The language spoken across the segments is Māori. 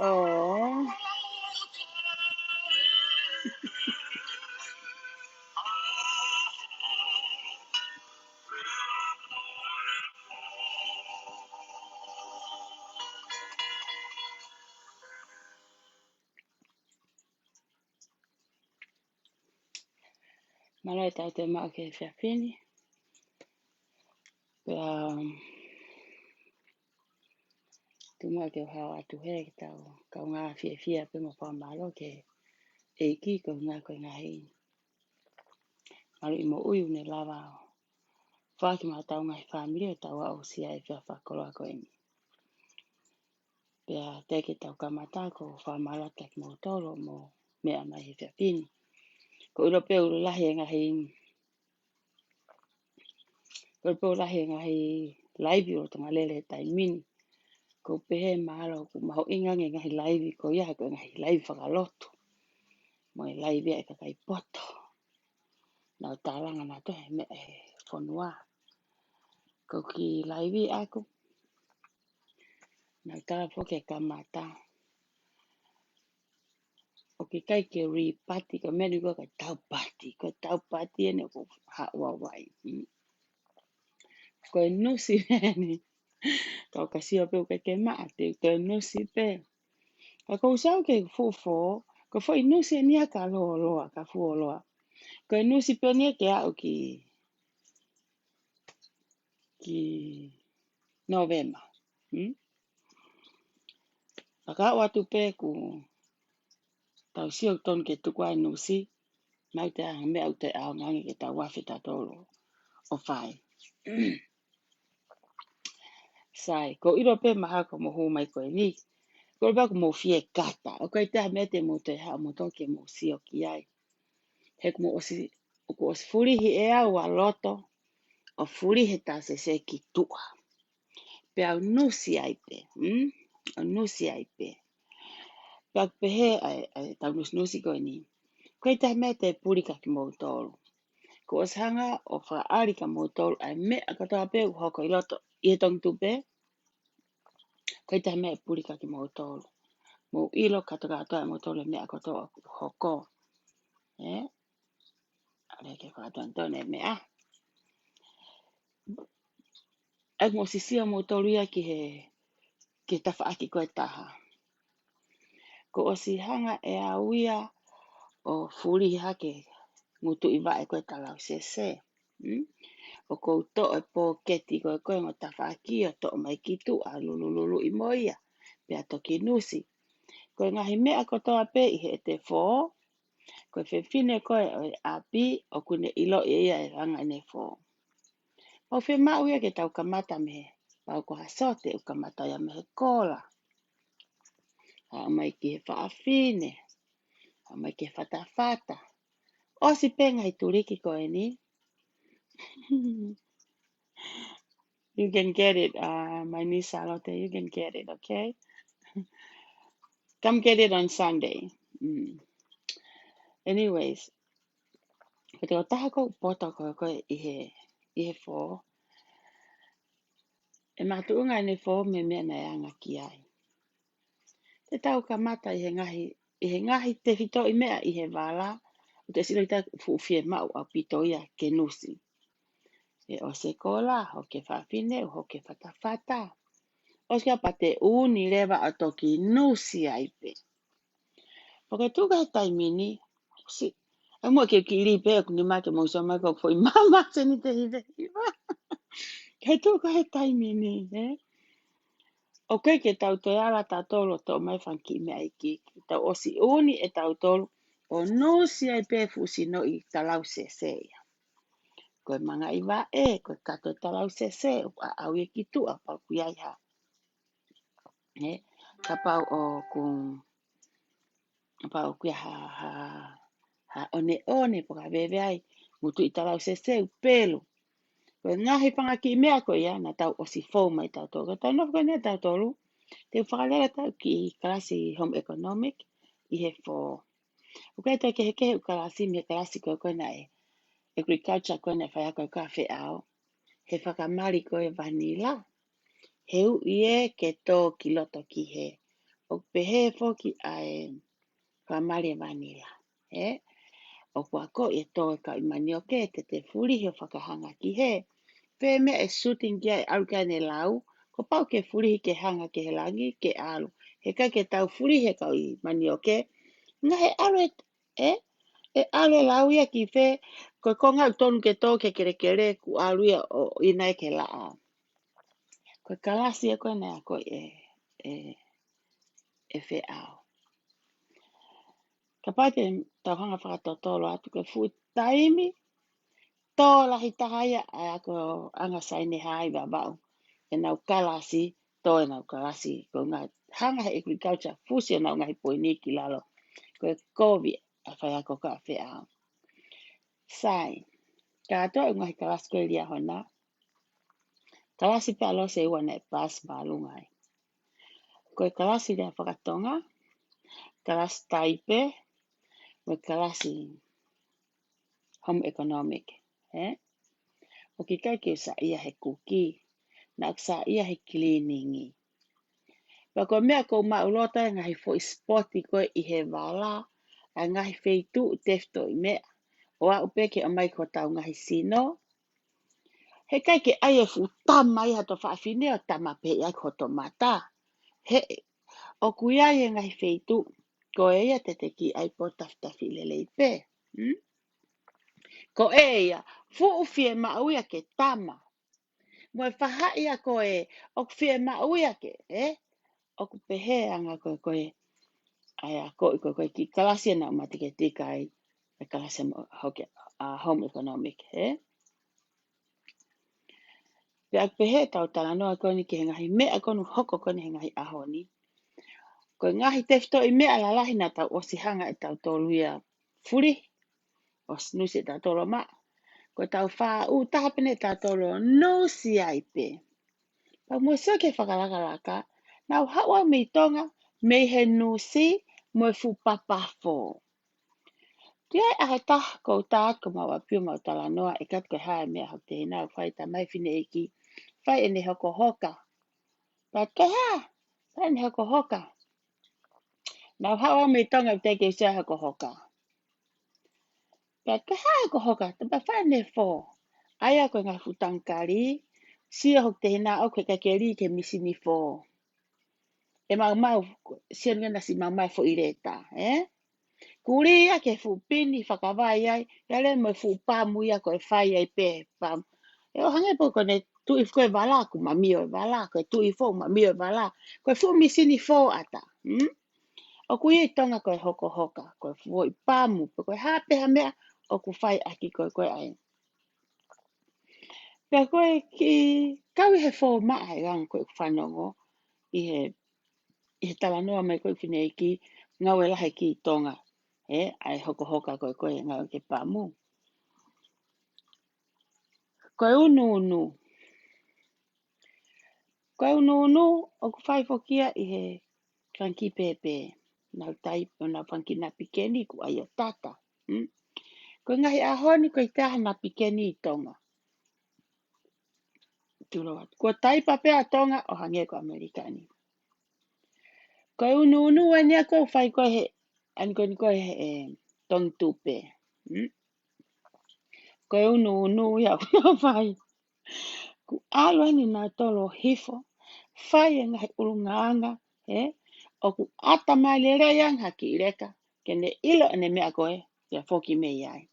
Oh, malai tau te maa ke whiawhini. Pea, tu maa ke hao atu he ki tau, kau ngā whiawhia pe mo whamalo ke eiki ko ngā koe ngā hei. Malu i mo uiu ne lava o. Whaki mā tau ngai whamiri o tau au sia e whiawhakoloa koe ni. Pea teke tau kamata ko whamala tak mo tolo mo mea mai he whiawhini. Ko uro pe uro lahi e ngā hei, ko uro pe uro lahi e ngā hei laivi o tonga lele tai mini. Ko pehe mahalo ko maho inga nge ngā hei laivi ko ia ko ngā hei laivi whakalotu. Mo e laivi e kakai poto. Nau tālanga nā tohe me e whanua. Ko ki laivi ako. Nau tāla poke kamata. O ki kai ke ripati ko meni ko ka taupati. Ko taupati ene ko hawawai. Ko e nusi meni. Kau kasio pe uke ke maate. Ko e nusi pe. Ka kou sau ke fufo. Ko fo i nusi e nia ka loa loa. Ka fuo loa. Ko e nusi pe nia ke au ki November. Ka watu pe ku tau siok ton ke tukuai nusi, mau te anga mea u te ao ngangi ke tau wafi tatolo o whai. Sai, ko iro pe maha ko mo hu mai koe ni, ko iba ko mo fie kata, o koe te mea te mo te hao mo toke mo sio ki ai. He ko mo osi furihi e au a loto, o furihi ta se ki tua. Pe au nusi ai pe, o nusi ai pe. Pe au pehe ai tau nusi koe ni. Koe te mea te purika ki mo tolu. Ko os hanga o whaari ka mo tolu ai mea katoa pe u hoko i loto i he tong tupe. Koe te mea purika ki mo tolu. Mo ilo katoa katoa mo tolu mea katoa hoko. Ale ke whakatoa ntone mea. Ai mo sisia mo tolu ia ki he ki tawhaaki koe taha. Ko osi hanga e awia o furi hake ngutu i wae koe talau se. O kou to e pō keti koe koe ngo tawhaaki o to mai kitu a lulululu i moia. Pea toki nusi. Koe ngahi mea kotoa pe i he te fō. Koe whewhine koe o e api o kune ilo i ia e ranga ne fō. O whi mau ia ke tau kamata mehe. Pau ko hasote u kamata ia mehe kola. A mai ki he whaafine. A mai ki he whatawhata. O si penga i turiki koe ni. You can get it, my niece Charlotte, you can get it, okay? Come get it on Sunday. Anyways, te o taha kou poto koe i he fō. E matuunga ne fō me mea na anga ki ai. Te tau kamata i he ngahi te whito i mea i he wala. O te silo i ta fuwhie mau au pito ia ke nusi. E o se kola, ho ke whawhine, ho ke whatawhata. O sea pa te uni rewa o toki nusi ai pe. Porque tuka he taimini, si, ai mua ke ki iri pe, kuni make mo so mai kok foi mama se ni te hive hiva. He tuka he taimini, O ke tau te ala tatolo to mai whanki me ai ki tau osi uni e tau tolu, o nusi ai pe fusi no i talau se ia. Koe manga i wa koe kato e talau se au e ki tu a pau kuiai ha. Ka pau o kung pau kuia ha one poka bebe ai mutu i talau se u pelu. Koe ngahi panga ki mea koe ia na tau osi fau mai tau tolu. Koe tau nofu koe tau tolu. Te whakalera tau ki kalasi home economic i he fō. Ukai tau ke heke kalasi me kalasi koe koe na agriculture koe na whai koe koe whi au. He whakamari koe vanilla. Heu ie ke tō ki loto ki he. O pehe fō ki ai whakamari vanilla. O kua ko e tō e ka imani o ke te furi he whakahanga ki he. Pē mea e shooting ki ai au kai ne lau. Ko pau ke furi ke hanga ke he langi ke alu. He kai ke tau furi he kau i mani o ke. Nga he alu e alu e lau ia ki whe. Koe konga u tonu ke tō ke kere ku alu ia o inai ke laa. Koe kalasi e koe nea koe e whe au. Ka pate tau hanga whakatotolo atu koe fu taimi. Tō lahi tahaya ai ako anga saine hai wabau. E nau kalasi, tō e nau kalasi. Ko ngā hanga he agriculture, fusi e nau ngahi poini ki lalo. Ko e kovi a whai ako ka whi au. Sai, ka atoa e ngahi kalasi koe lia hona. Kalasi pe alo se ua ne pas malungai. Ko e kalasi lia whakatonga, kalasi taipe, ko e kalasi home economic. O ki kai ke sa ia he kuki. Na sa ia he cleaningi. Pako mea ko maulota ngahi fo spoti koe i he wala, a ngahi feitu tefto i mea. O a upeke o mai ko tau ngahi sino. He kai ke aie fu tama i hato whaafine o tama pe ai koto mata. He o kuiai e ngahi feitu, ko e ia te ki ai po taftafi lele i pe. Ko e ia, fu ufie mauia ke tama. Mo e whahai a koe, o fie mauia ke, o ku pehe anga koe ai a ko ki kalasi na matike tikai e kalasi hoke a home economic pe ak pehe tau tala noa koni ki ngahi mea konu hoko koni ngahi ahoni ko ngahi tefto I mea lalahi na tau osihanga e tau toluia furi os nusi tau tolo ma ko tau wha taha pene tau tolo no si ai pe pa mo so ke whakalakalaka nau hawa me tonga me he nusi mo fu papa fo Tia a tah ko taat ko mawa piu mau tala noa e kat ko hae mea hok te hinau whai ta mai fine eki whai ene hoko hoka pat ko ha whai ene hoko hoka nau hawa me tonga te ke sia hoko hoka pat ko ha hoko hoka te pa whai ene fo Aia ko ngā futangkari sia hok te hinau au ke kakeri ke misini fo e mau sia ngana si mau fo ireta Kuria ke fu pini whakawai ai, yale mo fu pamu ia ko e whai ai pe pam. E o hange po kone tu if koe wala ku mamio e wala, koe tu if o mamio e wala, koe fu misini fo ata. O kuia I tonga koe hoko hoka, koe fu I pamu, pe koe hape ha mea o ku whai aki koe ai. Pe koe ki kawi he fo maa he gang koe whanongo, I he talanoa mai koe whine ki ngau e lahe ki tonga. Ai hoko hoka koe ngau ke pamu. Koe unu. Koe unu o ku whai fokia I he whanki pepe. Nau tai nau whanki na pikeni ku ai o tata. Koe ngahi ahoni koe taha na pikeni I tonga. Tuloat. Koe tai papea tonga o hange ko Amerikani. Koe unu wania koe whai koe he ani koe he tong tupe. Koe unu ia kuna whai. Ku alo ni nā tolo hifo. Whai e ngahi urungaanga. O ku ata mai le reang haki I reka. Kene ilo ene mea koe. Ia whoki me iai.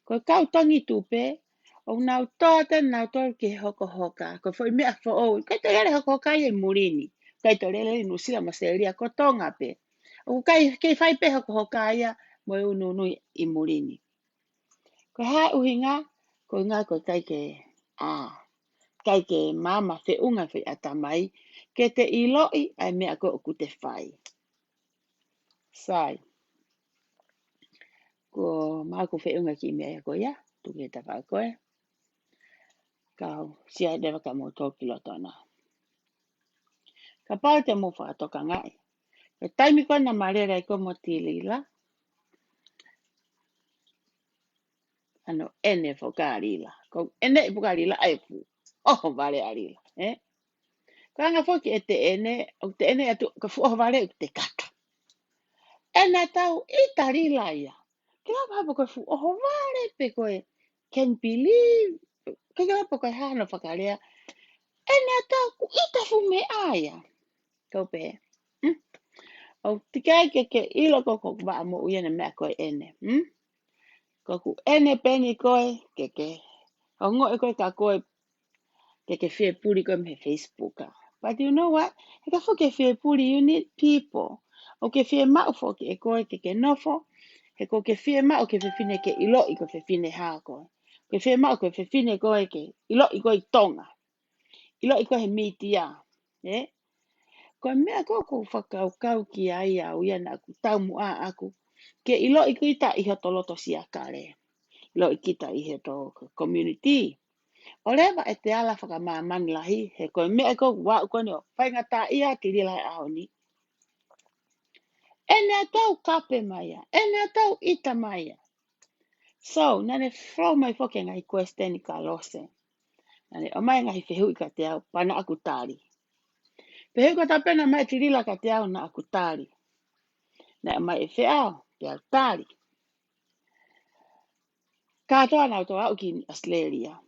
Koe kau tangi tupe. O nau tote nau tolo ki hoko hoka. Koe fwoi mea fo o. Kai te rere hoko hoka I murini. Kai te rere nusila maseria ko tonga pe. O kai whai pe hoko hoka ia. Mo unu I murini. Koe hae uhinga. Koe ngā koe kai ke kai ke mama fe unga fe atamai ke te iloi ai mea ko ku te whai. Sai. Ko māku fe unga ki mea ko ia, tu ke ta wha koe. Kau sia dewa ka mo tōki lotona. Ka pau te mo whakatoka ngai. Ke taimi koe na marera I ko mo tīlila. Ano ene whakarila. Ko ene I whakarila ai fu. Oho vare arila. Ko anga whoki e te ene, o te ene atu, ka fu oho vare o te kata. Ena tau I tarila ia. Kila papa koe fu oho vare pe koe can believe. Kila papa koe hana whakarea. Ena tau ku ita fu me aia. Kau pe. O tikai ke ilo koko waa mo uiana mea koe ene. Koku ene peni koe ke. O ngo e koe ka koe ke fie puri koe me Facebook. But you know what? E ka fu ke fie puri, you need people. O ke fie mau fo ke koe ke nofo. He ko ke fie mau ke fefine ke ilo I ko fefine haa koe. Ke fie mau ke fefine koe ke ilo I koe tonga. Ilo I koe he mitia. Koe mea ko whakau ki ai au iana aku tau mua aku. Ke ilo I kita I hoto loto siakare. Ilo I kita I hoto community. O lewa e te ala whakamamani lahi. He koe mea ko wau kone o whaingata ia tiri lai ahoni. Ene atau kape maia. Ene atau ita maia. So, nane flow mai whoke ngai question I ka lose. Nane o mai ngai whehu I ka te au pana aku tari. Whehu ka tapena mai tirila ka te au na aku tari. Na mai e wheau, te au tari. Katoa nau toa au ki Australia.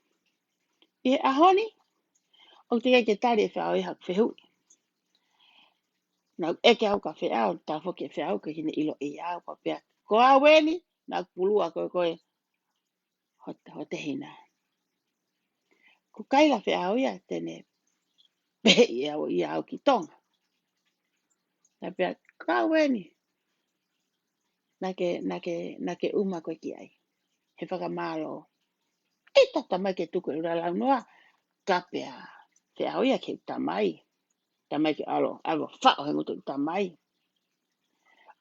I ahoni, o te ke tari e wheau I hak whehu. Nau eke au ka wheau, ta whoke wheau ka hine ilo I au pa pia. Ko a weni, na pulua koe hote hina. Ko kaila wheau ia tene pe I au ki tonga. Na pia, ko a weni. na ke uma koe ki ai. He whakamalo. E tata mai ke tuku ura lau noa. Kapea. Te au ia ke tamai. Tamai ke alo whao he ngutu tamai.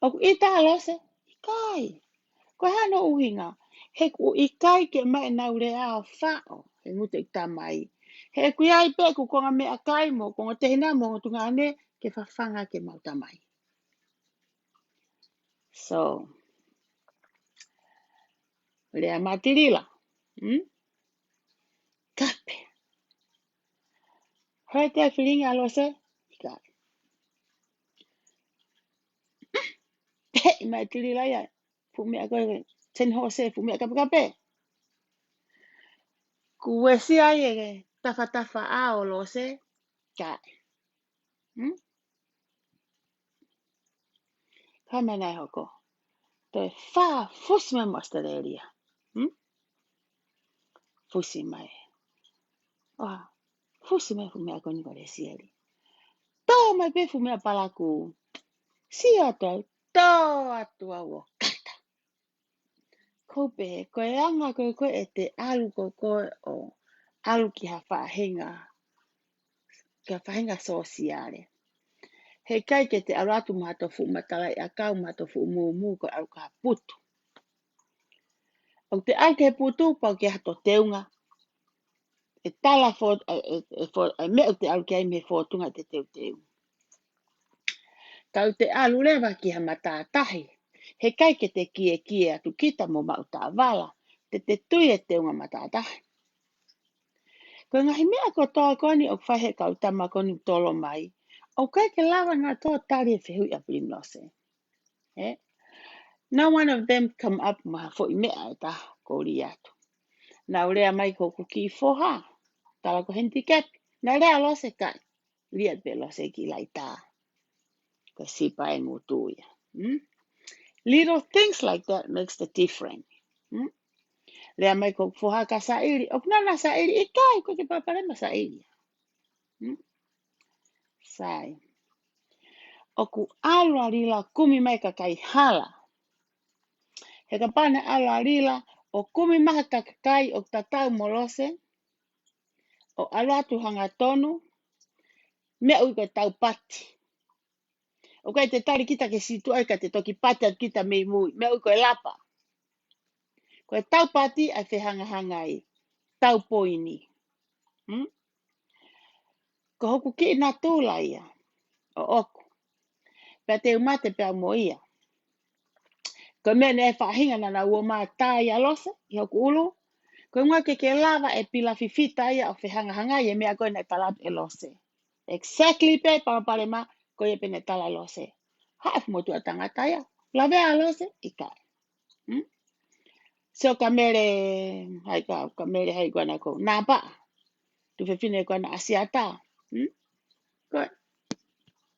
Oku I tā lose. I kai. Koe hano uhinga. He ku I kai ke mai nau re ao whao. He ngutu tamai. He kui ai pe ku konga mea kai mo. Konga te hina mo tunga ane ke whawhanga ke mau tamai. So. Lea matirila. Kape. Hoi te whiringa lose. I kai. Hei mai tirila ia. Fu mea koe. Ten hose fu mea kape. Kuwesi ai e tafa ao lose. Kai. Kai nai hoko. Toi wha fusi mai Australia. Fusi mai. Fusi mai fu mea koe ni kore siari. Tō mai pe fu mea palaku. Si atau. Tō atua wo kata. Kope koe anga koe e te alu koe o alu ki ha whahenga. Ki ha whahenga sosiale. He kai ke te aratu mato fu matalai a kau mato fu mu ko au ka putu. O te au ke putu pau ke hato teunga. E tala e me o te au ke ai me fotunga te teu. Tau te alu lewa ki ha matatahi. He kai ke te kie atu kita mo mau ta wala. Te tui e teunga matatahi. Ko ngahi mea ko toa koni o whahe kau tama koni tolo mai. O kai ke lawa ngā toa tari e whehui a primnose. No one of them come up maha fo I mea e ta kōri atu. Nā urea mai ko ki foha. Tala ko handicap. Nā rea lose kai. Ria te lose ki lai tā. Ko sipa e ngutuia. Little things like that makes the difference. Rea mai ko foha ka sairi. O nana sairi I kai ko te paparema sairi. Sai. O ku alua rila kumi mai ka kai hala. He ka pane alua rila o kumi maha ka kai o tatau molose. O alatu hanga tonu. Mea ui koe tau pati. O kai te tari kita ke situ ai ka te toki pati at kita mei mui. Mea ui koe lapa. Koe tau pati ai te hanga I. Tau poini. Ko hoku ki na tūla ia. O oku. Pea te umate pea mo ia. Ko mea ne e whahinga na ua maa tā ia losa. I hoku ulu. Ko ngā ke lava e pila fifita ia o hanga ia mea koe nei talap e lose. Exactly pe pare ma ko ye pene tala lose. Hafu motu a tangata ia. Lave a lose I kai. So ka mere hai kona ko. Nā pa. Tu whewhine kona asiata. Koe.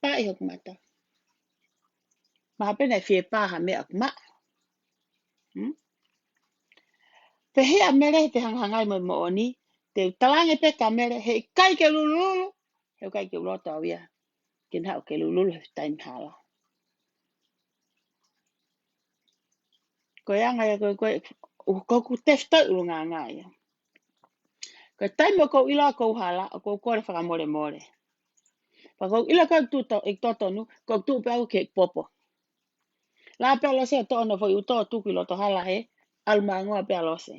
Pa I hoku mata. Maha pena I whie paha mea aku maa. Pehea mere te hangai mo mo oni. Te talange pe ka mere he kai ke lululu. He kai ke ulota au ia. Kin hau ke lululu he time hala. Koe anga ia koe ku tefta urunga ngā ia. Koe time o kou ila kou hala o kou kore whakamore more. Pa kou ila kou tuto ik totonu kou tu pe au ke popo. La pe lose to ono foi uto tuku loto hala he alma ngoa pe lose.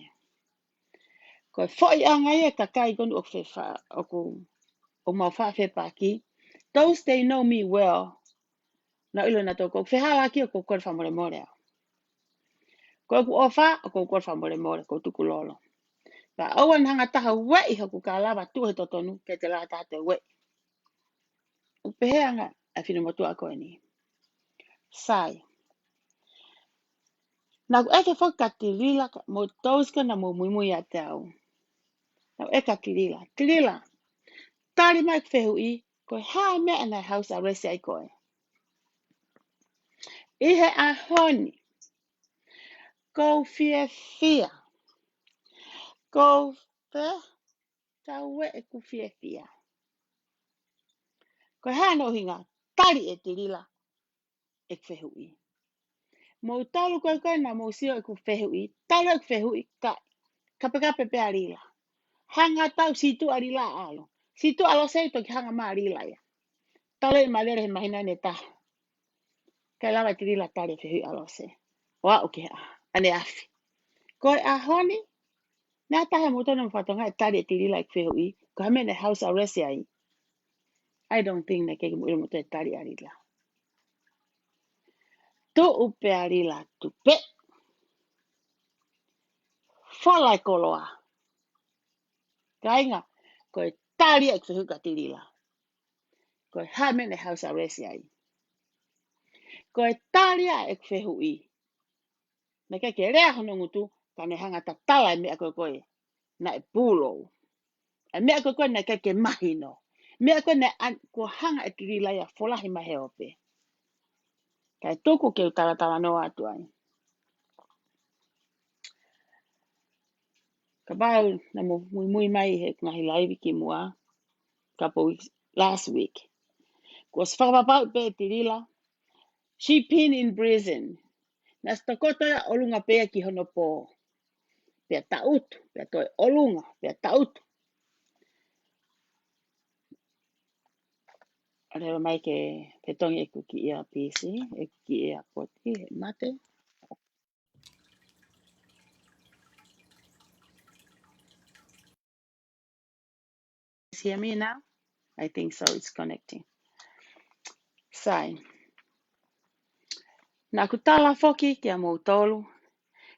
Koe foi anga ia ka kai konu o whewha o kou o mau whawhe paki. Those they know me well. Na ilo na to kou whehala ki o kou kore whamore more au. Koe ku ofa o kou kore whamore more kou tuku lolo. Pa awan hanga taha wei haku ka lava tu he totonu ke te la tate wei. O peheanga a whina motua koe ni. Sai. Nā ku eke whakatirila mo tauska na mo muimui a te au. Nā ku eka tirila. Tirila. Tari mai whehu I koe hae mea anai house arrest ai koe. I he a honi. Kou fia. Kou fe. Tau we e ku fia. Koe hae no hinga. Tari e tirila. E whehu I. Mo talu koe na mo sio ku fehu I. Talu ku fehu I kape pe arila. Hanga tau situ arila alo. Situ alo sei to hanga ma arila ya. Talu I malere he mahina ne ta. Kai lava tirila tale fehu alo se. Wa oke ane afi. Koe a honi na tahe mo tono fatonga tale tirila fehu I. Ko hamene house arrest ya I. I don't think na keke mo te tali arila. Tu upe arila tu pe. Fala koloa. Kainga koe tali ek fehu ka tirila. Koe hamene house arrest ya I. Koe tali ek fehu I. Na keke rea hono ngutu kane hanga ta tala e mea koe na e pulo. E mea koe na keke mahino. Mea koe na ko hanga e tirila ya folahi mahe ope. Kai tuku ke utala no atu ai. Ka bau na mui mai he ngahi laivi ki mua. Couple weeks last week. Kos whakapapau pe tirila. She been in prison. Nas takoto ya olunga pe ki hono po. Pea tautu. Pea toi olunga. Pea tautu. Arewa mai ke petongi e kuki ia pisi. E kuki ia poti. Mate. Hear me now? I think so. It's connecting. Sai. Na kutala foki kia mo tolu.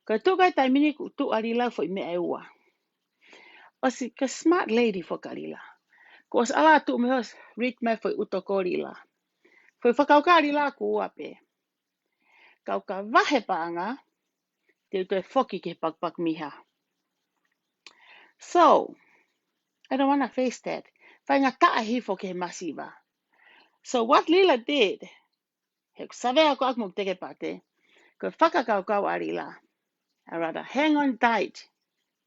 Ko tukai tai mini ku tu alila foi me eua. Osi ka smart lady fo kalila. Ko os ala tu me hos rich me foi utokorila. Foi whakaukarila ku uape. Kau ka wahe paanga. Te utoi foki ke pakpak miha. So, I don't want to face that. Whainga taa hifo ke masiva. So what Lila did, he savea ko akmuk teke pate, ko whakakaukau arila. I rather hang on tight.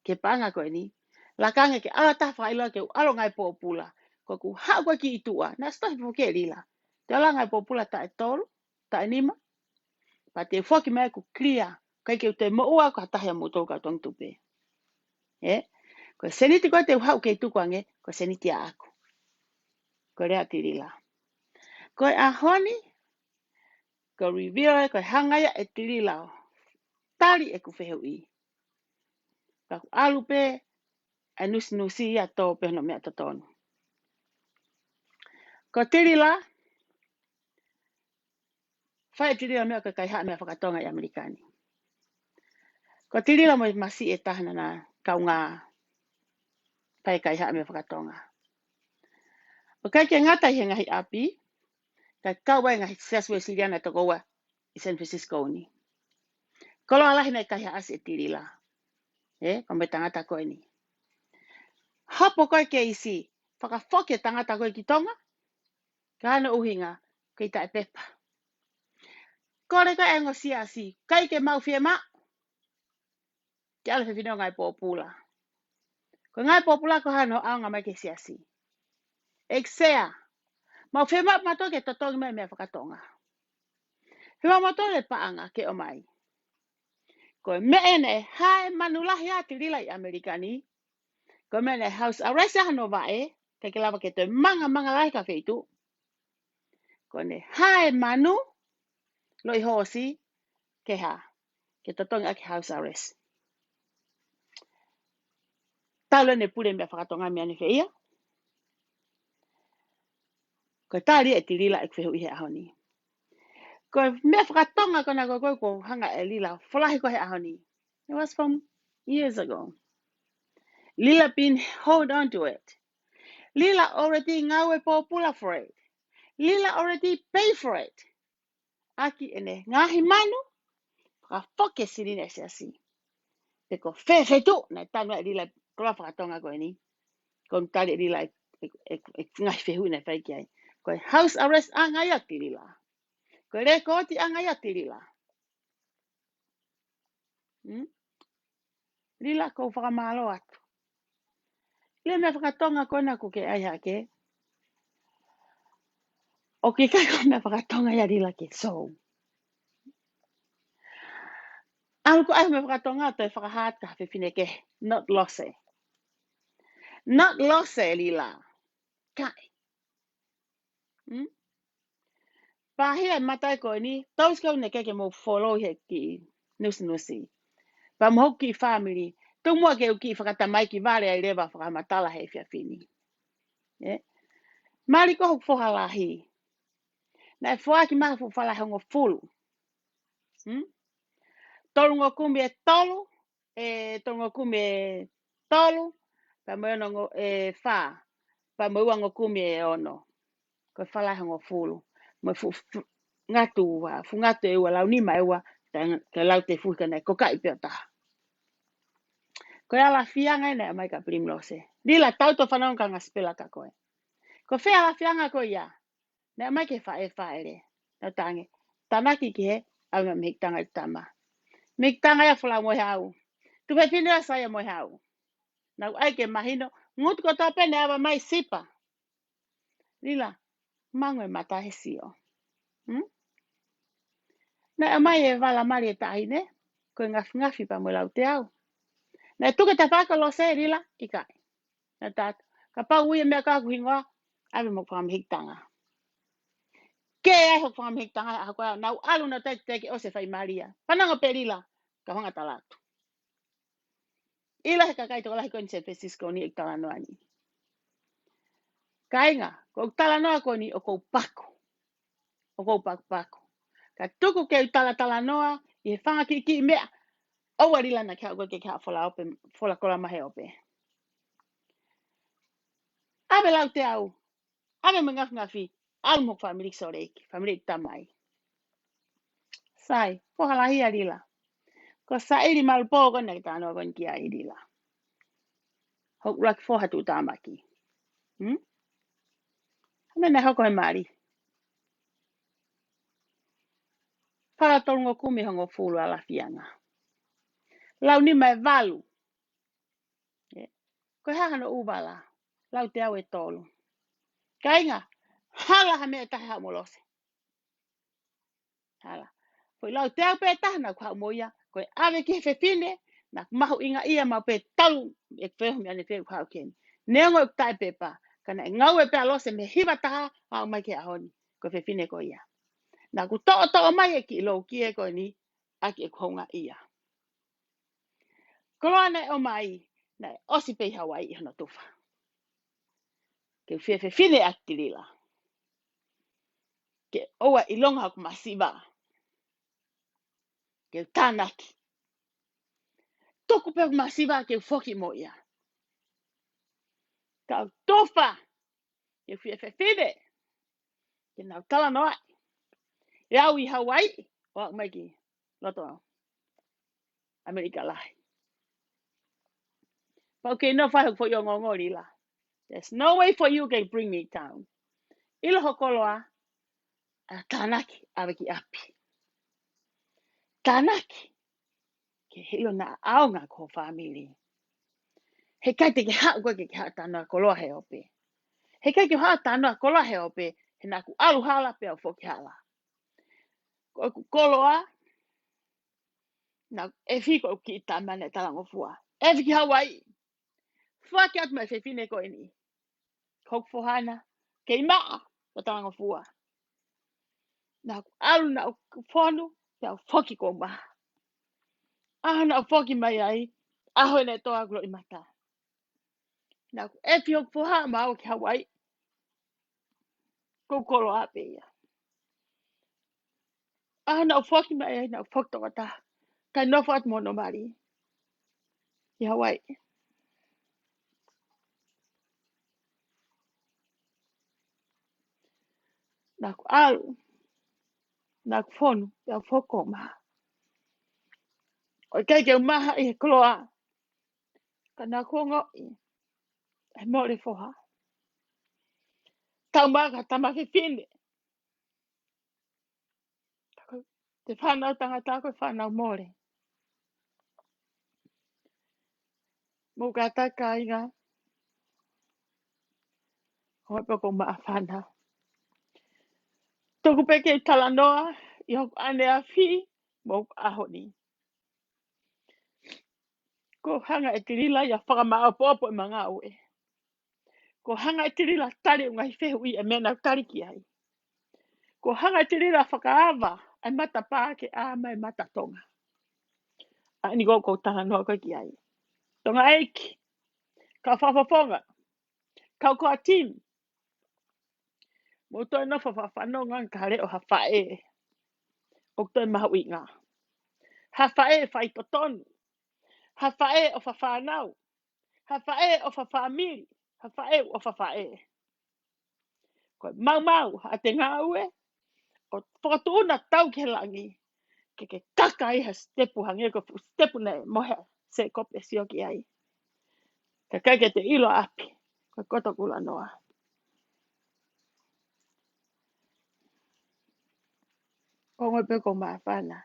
Ke panga ko ni. Lakanga ke alata whaila ke alongai popula. Ko ku hawa ki itua. Na stohi po ke Lila. Te alangai popula ta e tolu, ta e nima. Pa te whoki mai ku clear. Kai ke te moua ko hatahe mo tō ka tong tupe. Ko seniti ko te hau ke tukuange, ko seniti a aku. Ko rea tirila. Ko a honi, ko reveal ko hangaya e tirila. Tali e ku whehu I. Ka alupe, a nusi a tō pehno mea tatonu. Ko tirila, whae tirila mea ka kai haa mea whakatonga I Amerikani. Ko tirila mo masi e tahana na kaunga pai kai haa mea whakatonga. O kai ke ngata I he ngahi api, kai kaua ngahi saswe siriana to goa I San Francisco ni. Kolo alahi nei kai haa asi e tirila. Ko me tangata koe ni. Hapo koe ke isi, whakafoke tangata koe ki tonga, ka hana uhinga, kei ta e pepa. Kore ka engo si, kai ke mau fie ma, ke ala whiwhino ngai pōpula. Ko ngai pōpula ko hana o aonga mai ke si. Eksea, mau fie ma mato ke totongi mai mea whakatonga. Whiwa mato le paanga ke o mai. Ko me ene, hae manulahi ati rila I Amerikani, ko me ene house arrest hano vae, ke lava ke te manga lai ka wheitu. Ko ne hae manu, loi hosi, ke ha, ke totongi ake house arrest. Talo ne pule mea whakatonga mea ni wheia. Ko tali e tirila e whehu I he ahoni. Ko mea whakatonga kona ko hanga e lila, whalahi ko he ahoni. It was from years ago. Lila been hold on to it. Lila already ngawe popula for it. Lila already pay for it. Aki ene ngahi manu, whakafoke sirine se asi. Peko whewhetu, na tanu e lila kola whakatonga ko ni. Ko tali e lila e ngahi whehu na whaiki ai. Ko house arrest angaya tirila. Ko rekoti angaya tirila. Lila ko whakamalo atu. Le mea whakatonga kona ko ke ai hake. O ke kai kona whakatonga ia lila ke so. Alko ai me whakatonga te whakahat ka whiwhine ke. Not lose. Not lose lila. Kai. Hmm? Pahia matai ko ni. Taus kau ne ke mo follow he ki. Nusi. Pa mo ki family. Tu mua ke ki whakatamai ki vale ai rewa whakamatala he whiawhini. Mari ko hok whahalahi. Na fua ki maha whawhala hongo fulu. Tolungo kumbi e tolu. Tolungo kumbi e tolu. Pa mo no fa. Pa mo wango kumbi e ono. Ko whala hongo fulu. Mo ngatu wa. Fu ngatu e wa lau ni mai wa. Ka lau te fuka nei. Ko kai pia taha. Ko ala fianga nei mai ka primlose. Dila tau to whanau ka ngaspela ka koe. Ko whea ala fianga ko ia. Nei mai ke whae le. Tau tangi. Tanaki ki he. Au na mihik tanga i tama. Mihik tanga ia whala mo hau. Tu pe pinera saya mo hau. Nau ai ke mahino. Ngut ko tape ne awa mai sipa. Lila. Mango e mata he sio. Nei mai e wala mari e tahi ne. Ko ngafi pa mo lau te au. Nei tuke ta whaka lo se lila. Ikai. Nei tatu. Ka pau uia mea kaku hingoa. Awe mo kwa mihik tanga. Ke ai ho kwa mihik tanga. Ako nau alu na teki o se whai maria. Pananga pe lila. Ka honga talatu. Ila he kakai toko lahi ko ni San Francisco ni ik tala noa ni. Kainga, ko tala noa ko ni o kou paku. O kou paku. Ka tuku ke tala noa, i he whanga ki mea. Owa rila na kia koe ke kia whola kola mahe ope. Awe lau te au. Awe me ngafi. Alu mo whamiri soreiki. Whamiri tamai. Sai, pohala hia rila. Ko sa iri malupo ko na kita anoa ko ni kia irila. Hok raki fohatu tamaki. Mene hoko he mari. Whara tolungo kumi hongo fulu ala fianga. Lau ni mai valu. Ko haha no ubala. Lau te au e tolu. Kainga. Hala ha mea taha molose. Hala. Ko lau te au pe taha na kwa moia. Ko ave ki he fine. Na mahu inga ia mau pe talu. E kweho mi ane kweho kwa keni. Neongo e tai pepa. Kana e ngau e pe alose me hiva taha. Au mai ke ahoni. Ko fe fine ko ia. Na ku to'o mai e ki lo ki e ko ni. Aki e konga ia. Koloane o mai. Na osi pe Hawaii hana tufa. Ke fe fine aktilila. Ke oa ilonga haku masiva. Ke tanaki. Toku pe masiva ke foki moia. Ka tofa. Ke fe fine. Ke nau tala noa. E au I Hawaii. O mai ki. Loto. Amerika lahi. Pa okay, no whai for your ngongorila. There's no way for you can bring me down. Ilo hokoloa. A tanaki. Aweki api. Tanaki. Ke hilo na aonga ko family. He kai te ke hao koe ke hao tanoa koloa he ope. He kai ke hao tanoa koloa he ope. He na ku alu hala pe au foki hala. Ko ku koloa. Na e fiko ki tamane talango fua. E fiki Hawaii. Fua ki atu mai fefine ko ini. Kok fuhana. Ke imaa. Ko talango fua. Na ku alu na ku fonu. Pe au foki ko maha. Aho na foki mai ai. Aho ne toa kulo imata. Na ku e fio fuha mao ki Hawaii. Ko koloa pe ia. Aho na foki mai ai na foki toka ta. Kai no fat mono mari. I Hawaii. Na ku alu. Na ku fonu. Pe au foko maha. O kai ke maha I koloa. Ka na kongo I. E mole foha. Tau maka tamake fine. Te whanau tangata koe whanau mole. Muka taka inga. Hoi poko maa whana. Toku peke I tala noa. I hoku ane a fi. Moku ahoni. Ko hanga e tirila ia whakamaapopo e mga au e. Ko hanga e tirila tari o ngai whehu i e mena tari ki ai. Ko hanga e tirila whakaawa ai mata pāke a mai mata tonga. A ni ko tanga noa koe ki ai. Tonga eiki. Ka whawhawhonga. Kau ko a team. Mo toi no whawhawhanonga ka reo ha whae. O toi mahu i ngā. Ha whae whai totonu. Ha whae o whawhanau. Ha whae o whawhamiri. Ha whae o whawhae. Koe mau a te ngā ue. O whakatuuna tau ke langi. Ke kaka i ha stepu hangi. Ko stepu nei mohe. Se kope sio ki ai. Ka kai ke te ilo api. Ko koto kula noa. Ko ngoi pe ko maa whana.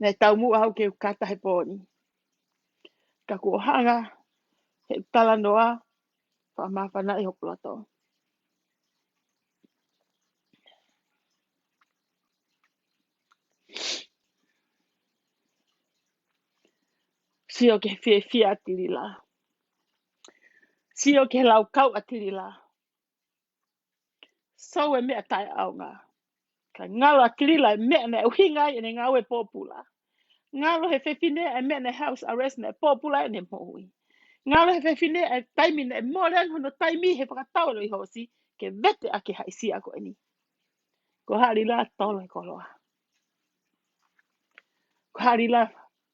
Nei tau mua hau ke kata he pōni. Ka kua hanga. He tala noa. Wha maa whana i hokulato. Sio ke fia atiri la. Sio ke lau kau atiri la. Sau e mea tai au ngā. Ka ngalo atiri la e mea ne uhinga i ne ngau e pōpula. Ngalo he whewhine e mea ne house arrest ne pōpula e ne mohui. Ngalo he whewhine e taimi ne morean hono taimi he whakataulo i hosi ke vete a ke haisi ako e ni. Ko hari la tolo e koloa. Ko hari la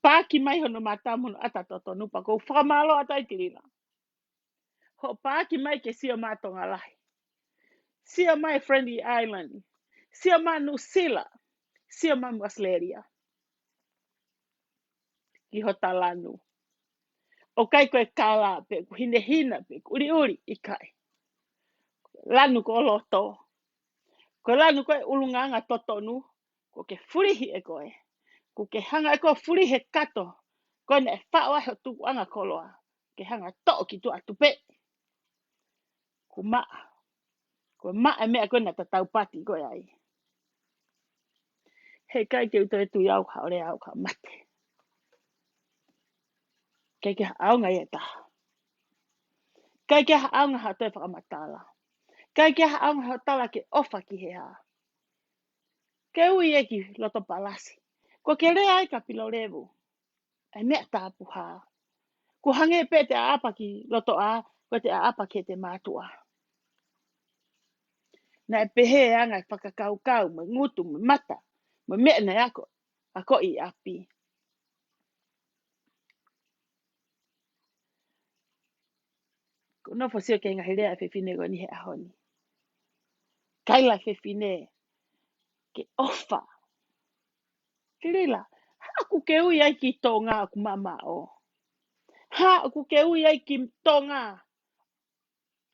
pāki mai hono mātam hono atatoto nupa ko whakamalo atai tiri la. Ho pāki mai ke sio mātonga lahi. Sio mai Friendly Island. Sio mai Nusila. Sio mai Musleria. Ki ho talanu. O kai koe kala pe ku hine hina pe ku uri i kai. Lanu ko loto. Ko lanu koe ulunganga totonu. Ko ke furihi e koe. Ko ke hanga e koe furi he kato. Koe ne e whaua he tuku anga koloa. Ke hanga to'o ki tu atu pe. Ku maa. Ko maa e mea koe na tatau pati koe ai. He kai te uto e tu iau ka ore au ka mate. Kai ke aunga i e taha. Kai ke aunga ha toi whakamatala. Kai ke aunga ha tala ke ofa ki he ha. Ke ui e ki loto palasi. Ko ke rea ai ka pilo revu. Ai mea tāpu ha. Ko hange pe te apa ki loto a. Ko te apa ke te mātua. Na e pehe anga i whakakau kau. Me ngutu me mata. Me mea nei ako. Ako i api. Ko no fosio ke ngahi rea whewhine ko ni he ahoni. Kaila whewhine. Ke ofa. Kirila. Aku ke ui ai ki tō ngā aku mama o. Ha aku ke ui ai ki tō ngā.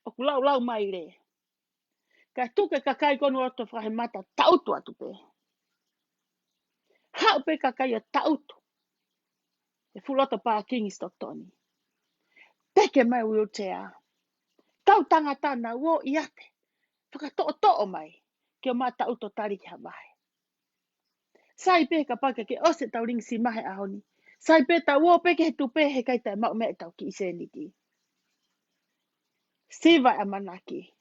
Aku lau mai re. Ka tuke ka kai konu ato whahe mata tautu atu pe. Ha upe ka kai a tautu. E fulota pā Kingston Tony. Teke mai wheelchair. Tau tangata na wo i ate. Whakato'o mai. Ke o mā tauto tari ki hawai. Sai pe ka paka ke ose tau ring si mahe ahoni. Sai pe ta wo pe ke he tupe he kai tai mau me tau ki ise niki. Siva a manaki.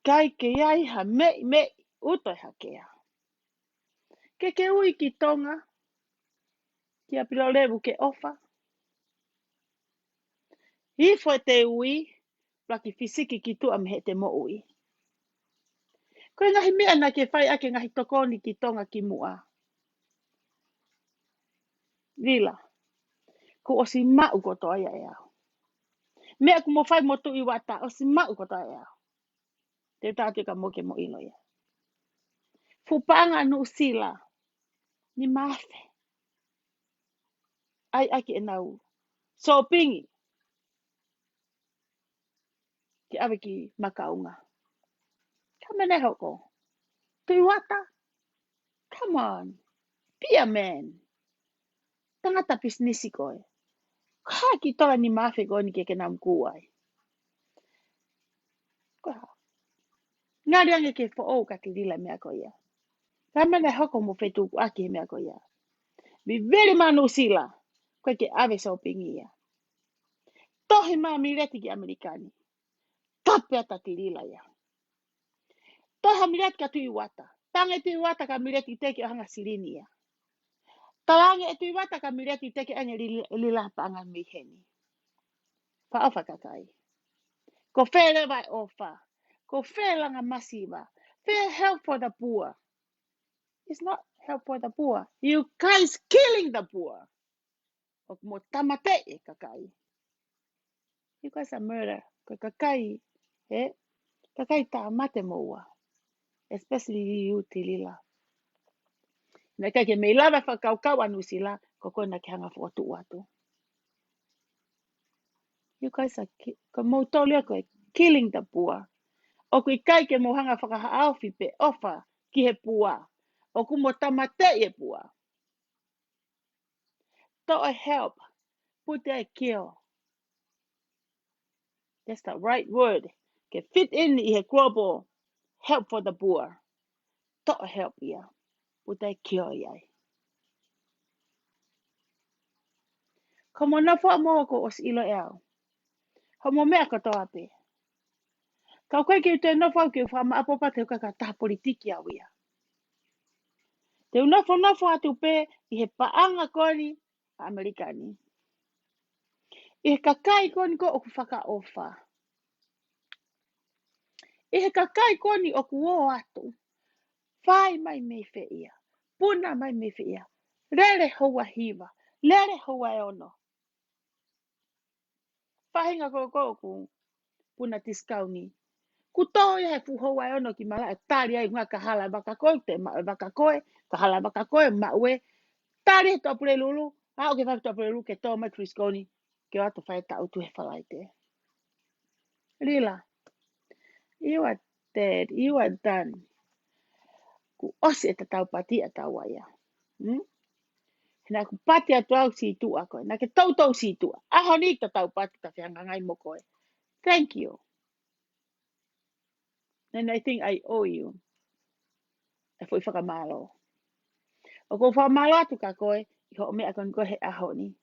Kai ke iai ha me utoi ha kea. Ke ui ki tonga. Ki a pilo levu ke ofa. Hifo te ui. Plaki fisiki ki tu am he te mo ui. Koe ngahi mea na ke whai ake ngahi tokoni ki tonga ki mua. Vila. Ko osi mau koto ai ai au. Mea ku mo whai motu i wata. Osi mau koto ai au. Te tātu ka moke mo ino ia. Fupanga no sila. Ni mafe. Ai ake e nau. So pingi. Ki awe ki makaunga. Kamene hoko. Tui wata. Come on. Be a man. Tangata pisnisi koe. Ka ki tola ni mafe koe ni ke nam kuai. Ngari ange ke fo o ka ki rila mea koe ia. Kamene hoko mo fetu aki me ako ya. Mi veri manu sila. Koe ke ave sa opingia. Tohi maa mireti ki Amerikani. Tape ata tirila ya. Toha mireti ka tui wata. Tange tui wata ka mireti teke hanga sirini ya. Talange e tui wata ka mireti teke ange lila panga miheni. Pa ofa kakai. Ko fere vai ofa. Ko fere langa masiva. Fair help for the poor. It's not help for the poor. You guys killing the poor. O mo tamate e kakai. You guys are murder. Ko kakai. Kakai ta mate moa. Especially you tilila. Na kake me lava fa kaukau anu sila. Koko na ke hanga fotu watu. You guys are ko mo tolio ko killing the poor. O kui kai ke mo hanga whakahaawhi pe ofa ki he pua. O ku mo tamate e pua. To a help. Put a kill. That's the right word. Ke fit in i he global help for the poor. To a help ia. Put a kill ia. Komo na fo mo ko os ilo eo. Komo mea ko to ape. Kau koe ke te nofo ke whama apopa te kaka taha politiki au ia. Te nofo atu pe i he paanga koni Amerikani. I he kakai koni ko oku whaka ofa. I he kakai koni oku o atu. Whai mai me fe ia. Puna mai me fe ia. Rere hoa hiva. Lere hoa e ono. Whahinga ko oku puna tiskauni. Ku tō ia he fuhoa e ono ki mala e tāri ai ngā kahala baka koe te ma baka koe. Kahala baka koe ma ue. Tāri he tōpure lulu. Hao ke whaki tōpure lulu ke tō mai triskoni. Ke watu whai tau tu he whalai te. Rila. You are dead. You are done. Ku osi e tau pati a tau aia. Hina ku pati atu au si tu a koe. Na ke tau si tu. Aho ni ta tau pati ta whianga ngai mo koe. Thank you. And I think I owe you. E fwoi whakamalo. O ko whamalo atu ka koe. I ho mea kon koe he aho ni.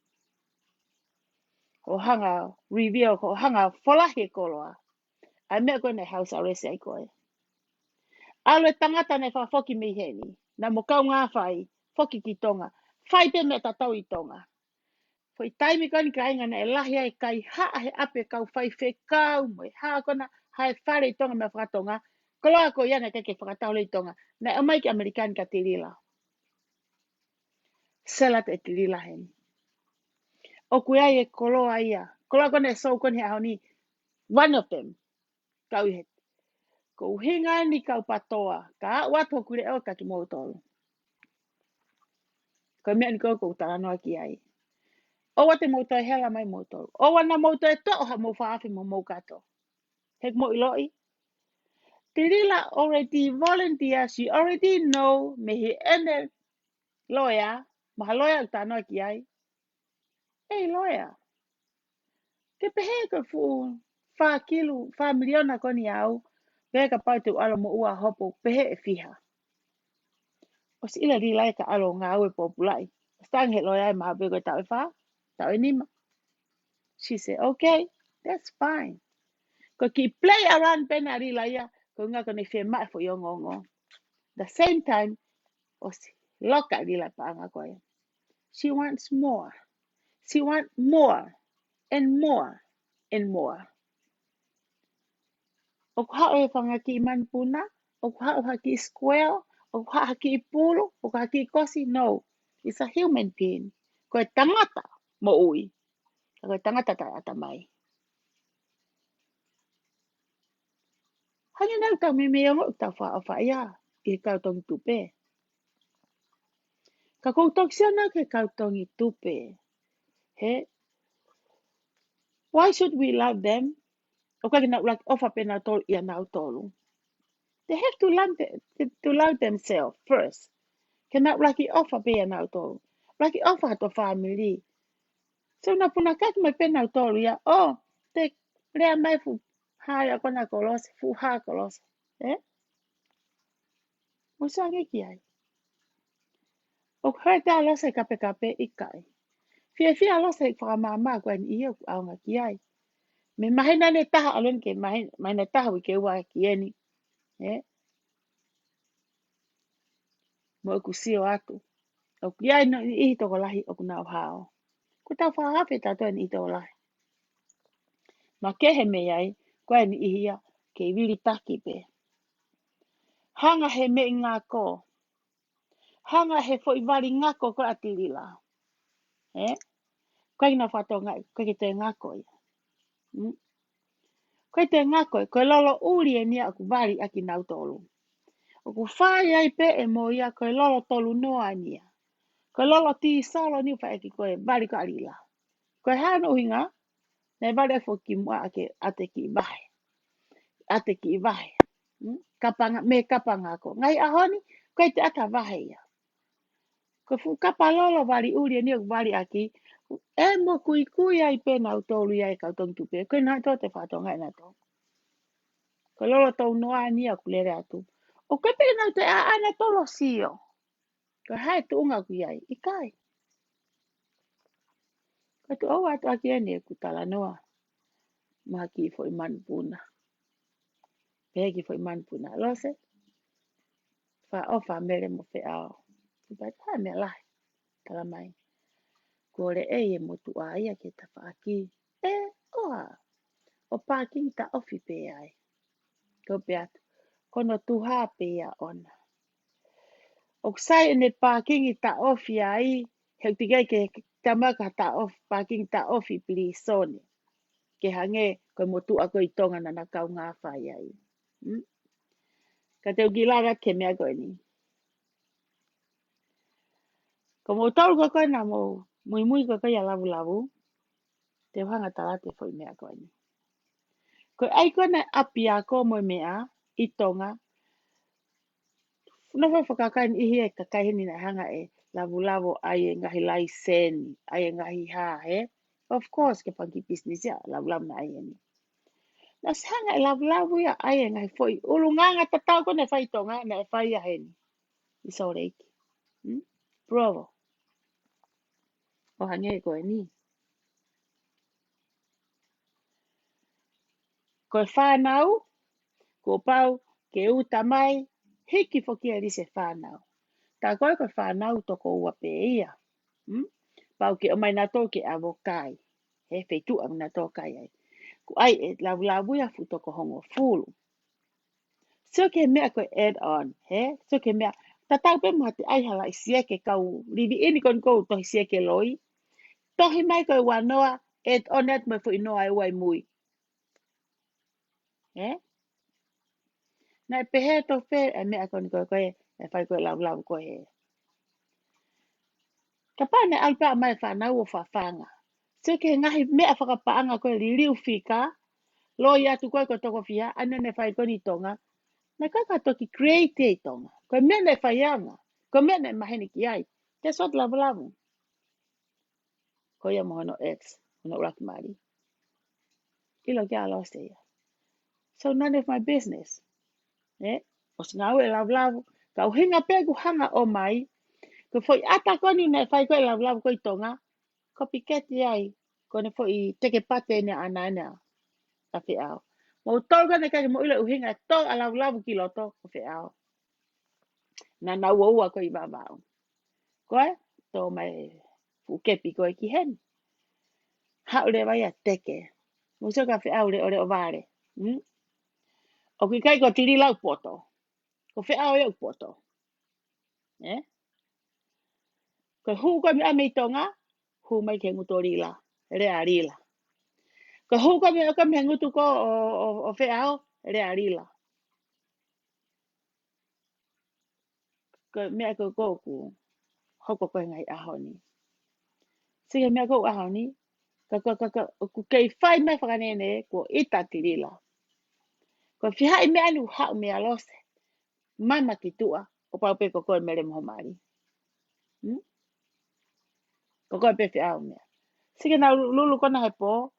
O hanga review ko hanga wholahe koloa. Ai mea koe nei house arrest ai koe. Alo e tangata nei whafoki mi heni. Na mo kau ngā whai. Foki ki tonga. Whai te mea tatau i tonga. Foi taimi koni ka inga na e lahi ai kai haa he ape kau whai whekau mo e haa kona hae whare i tonga mea whakatonga. Koloa ko iana keke whakatau le i tonga. Na e mai ki Amerikani ka te rila. Sela te te rila heni. O kui ai e koloa ia. Koloa kona e sau koni hao ni. One of them. Kau i he. Ko hinga ni kau patoa. Ka watu kure o ka ki mautolu. Ko mea ni ko taranoa ki ai. O wate mauto e hela mai mautolu. O wana mauto e toa ha mo whaafi mo maukato. Hek mo iloi. Tirila already volunteer. She already know me he ene lawyer. Maha lawyer tanoa ki ai. Hey lawyer. Ke pehe ko fu wha kilu, wha miliona koni au. Pehe ka pau te alo mo ua hopo. Pehe e fiha. O si ila ri lai ka alo ngā ue populai. Stang he lawyer maha pego tau e wha. Tau e nima. She said, okay, that's fine. Ko ki play around pena ri lai ya. Ko ngā kone whi mai fo yongongo. The same time, o si loka ri lai paanga koe. She wants more. She wants more. And more. And more. O ku hao e whanga ki manpuna. O ku hao haki square. O ku hao haki pulu. O ku haki kosi. No. It's a human being. Ko e tangata mo ui. Ko e tangata ta ata mai. Hangi nau tau me mea ngok tau wha o wha ia. I kau tongi tupe. Ka kou toksiana ke kau tongi tupe. He? Why should we love them? O ka kina like ofa pena tolu ia nau tolu. They have to love themselves first. Cannot like offer be an auto. Like offer to family. So na puna kaki mai pena auto ya. Oh, te rea mai fu haya kona kolos fu ha kolos. Eh? Mo sa nge ki ai. O kai ta lo se kape ikai. Fia lo se whakamama koe ni ia aonga ki ai. Me mahina ne taha alon ke mahina taha wi ke ua ki eni. Mo ku sio atu. O ki ai no i toko lahi o ku nau hao. Ku tau whahawhi tato ni i toko lahi. Ma kehe me ai, koe ni ihia ke wiri taki pe. Hanga he me ngako. Hanga he fo i wari ngako ko atirila. Koe na whato ngai, koe ki te ngako ia. Koe te ngako, koe lolo uri e nia aku wari aki nau tolu. O ku whai ai pe e mo ia koe lolo tolu noa nia. Koe lolo ti salo ni whae ki koe wari ko arila. Koe hano hinga, nei wari e fo ki mua ate ki wahe. Ate ki wahe. Kapanga, me kapanga ko. Ngai ahoni, koe te ata wahe ia. Koe fu kapa lolo wari uri e nia aku wari aki. E mo kui ai pe nau tolu ia e kau tong tupe. Koe nai to te whato ngai na to. Koe lolo tau noa nia aku lere atu. O koe pe nau te a ana tolo sio. Koe hae tu unga ku iai. Ikai. Koe tu au atu aki ene ku tala noa. Maha ki fo i manpuna. Pehe ki fo i manpuna. Lose. Fa ofa mere mo fe ao. Kupai taha mea lahi. Tala mai. Kore e e mo tu a ia ke ta whaaki. Oha. O parking ta ofi pe ai. Ko pe atu. Kono tu ha pe ia ona. O sai ene parking ta ofi ai. He tigai ke tamaka ta off parking ta ofi pili sone. Ke hange koe motu a koe i tonga na kau ngā whai ai. Ka te ukilaga ke mea koe ni. Ko mo tau koe na mo mui koe koe ia lavu. Te whanga tala te whai mea koe ni. Koe ai koe na api a ko mo mea i tonga. Nofa whakakai ni ihi e kakahini na hanga e lavu ai e ngahi lai seni. Ai e ngahi ha he. Of course ke panki business ya lavu na ai e ni. Na sanga e lavu ia ai e ngai foi. Ulunganga tatau ko ne whai tonga na e whai a heni. I so reiki. Bravo. O hange koe ni. Koe whanau. Ko pau ke uta mai. Hiki foki e rise whanau. Ta koe whanau toko ua pe ia. Pau ke o mai na tō ke avokai. He whetu ang na tō kai ai. Ko ai e lavu ia fu toko hongo fulu. So ke mea koe add on. So ke mea. Tatau pe mua te ai hala i sieke kau. Rivi ini kon kou tohi sieke loi. Tohi mai koe wanoa. Add on at me fu inoa e wai mui. Na e pehe to whe e mea kon koe. E whai koe lavu koe he. Ka pane alpa mai whanau o whawhanga. So ke ngahi mea whakapaanga koe li riu whika. Loi atu koe ko toko whia. Ane ne whai koni tonga. Na kaka toki create e tonga. Koe mea ne whaianga. Koe mea ne maheni ki ai. Te sot lavu. Koe ia mohono X. Hono uraki mari. Ilo kia alo se ia. So none of my business. O ngau e lavu. Kau hinga pegu hanga o mai. Ko foi ata koni ne whai koe lavu koe tonga. Copycat ai. Kone foi teke pate ne ana. Ta whi ao. Mo tolga ne kake mo ilo uhinga. Tō a lavu ki loto. Ko whi ao. Na nau ua koe i wawao. Koe. Tō mai fukepi koe ki hen. Haure vai a teke. Muso ka whi au ore o vare. O ki kai ko tiri lau poto. Ko whi au e poto. Ko hu koe mi ame i tonga. Hu mai ke nguto rila. Rea rila. Ko hu koe mi ngutu ko o whi au. Rea rila. Ko mea ko kōku. Hoko koe ngai ahoni. Sige mea ko ahoni. Ku kei whai mai whakanene. Ko ita tirila. Ko whihai mea anu hau mea lose. Mama ki tua. Ko pau pe ko koe mere moho mari. Ko koe pe whi au mea. Sige na lulu kona he po.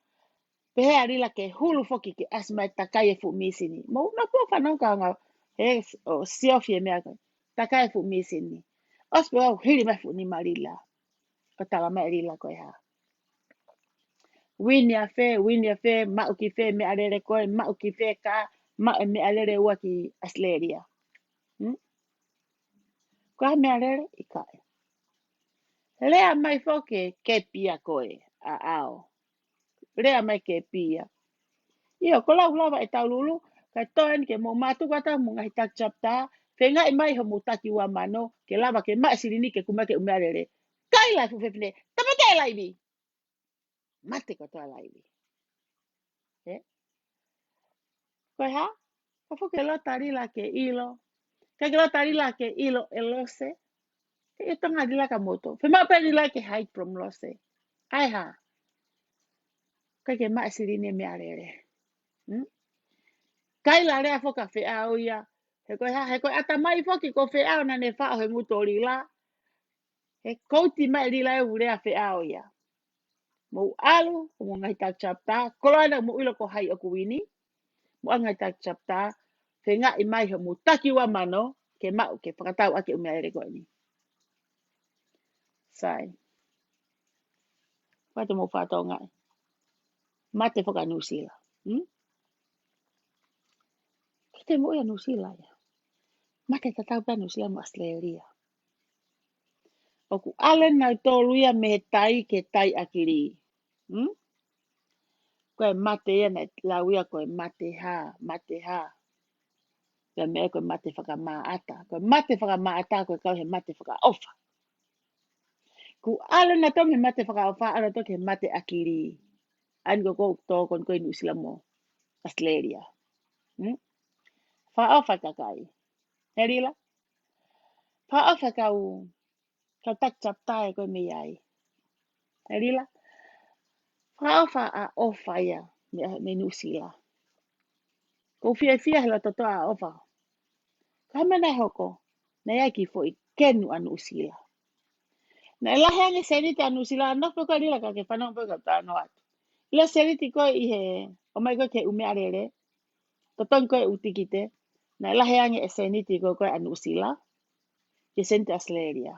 Pehe arila ke hulu foki ke asma e takai e fu misini. Mo na po whanau ka ngau. He o siofi e mea koe. Takai e fu misini. Os pe au hiri mai fu ni marila. Ko tala mai rila ko ha. Wini a fe, ma uki fe me arere ko ma uki fe ka ma me arere wa ki asleria. Ko me arere ika. Lea mai foke ke pia koe a ao. Lea mai ke pia. Iyo ko lau lava e tau lulu. Ka toen ke mo matu kata mo ngai tak chapta. Fe ngai mai ho mutaki wa mano. Ke lava ke ma sirini ke kumake umearere. Kai la fu fefne. Tapa kai la ibi. Mate ko toa la ibi. Koe ha? Ka foke lo tarila ke ilo. Ka lo tarila ke ilo e lose. Ke tonga dila ka moto. Fe ma pe dila ke hide from lose. Ai ha. Ka ke ma sirini me arere. Kai la rea foka fe a oia. He koe ata mai foki ko fe a na ne fa he muto rila. He kouti mai rila e urea fe a oia. Mo alu, mo ngai tak chapta. Koloana mo ilo ko hai oku wini. Mo ngai tak chapta. Fe nga i mai he mo taki wa mano. Ke mau ke whakatau ake umea ere koe ni. Sai. Wate mo whātau ngai. Mate whaka nusila. Kite mo ia nusila ia. Mate tatau pa nusila mo Australia. Oku alen nau tōluia me he tai ke tai akiri. Koe mate ia na lauia koe mate ha. Koe mea koe mate whakamaata. Koe mate whakamaata koe kau he mate whakaofa. Ku alen na tōm he mate whakaofa ana tōk he mate akiri. Ani ko tō kon koe nusila mo Australia. Whaofa kakai. Herila? Whaofa kau tak chaptae koe me iai. Herila? Whaofa a ofa ia me nusila. Ko fia hela toto a ofa. Ka mena hoko. Na ia ki fo i kenu anu usila. Na ilahe ange seniti anu usila. Nofo ko rila ka ke whanau po ka tāno atu. Ila seniti ko i he. O mai ko ke umearere. Totong ko e utikite. Na ilahe ange seniti ko anu usila. Ke senti Australia.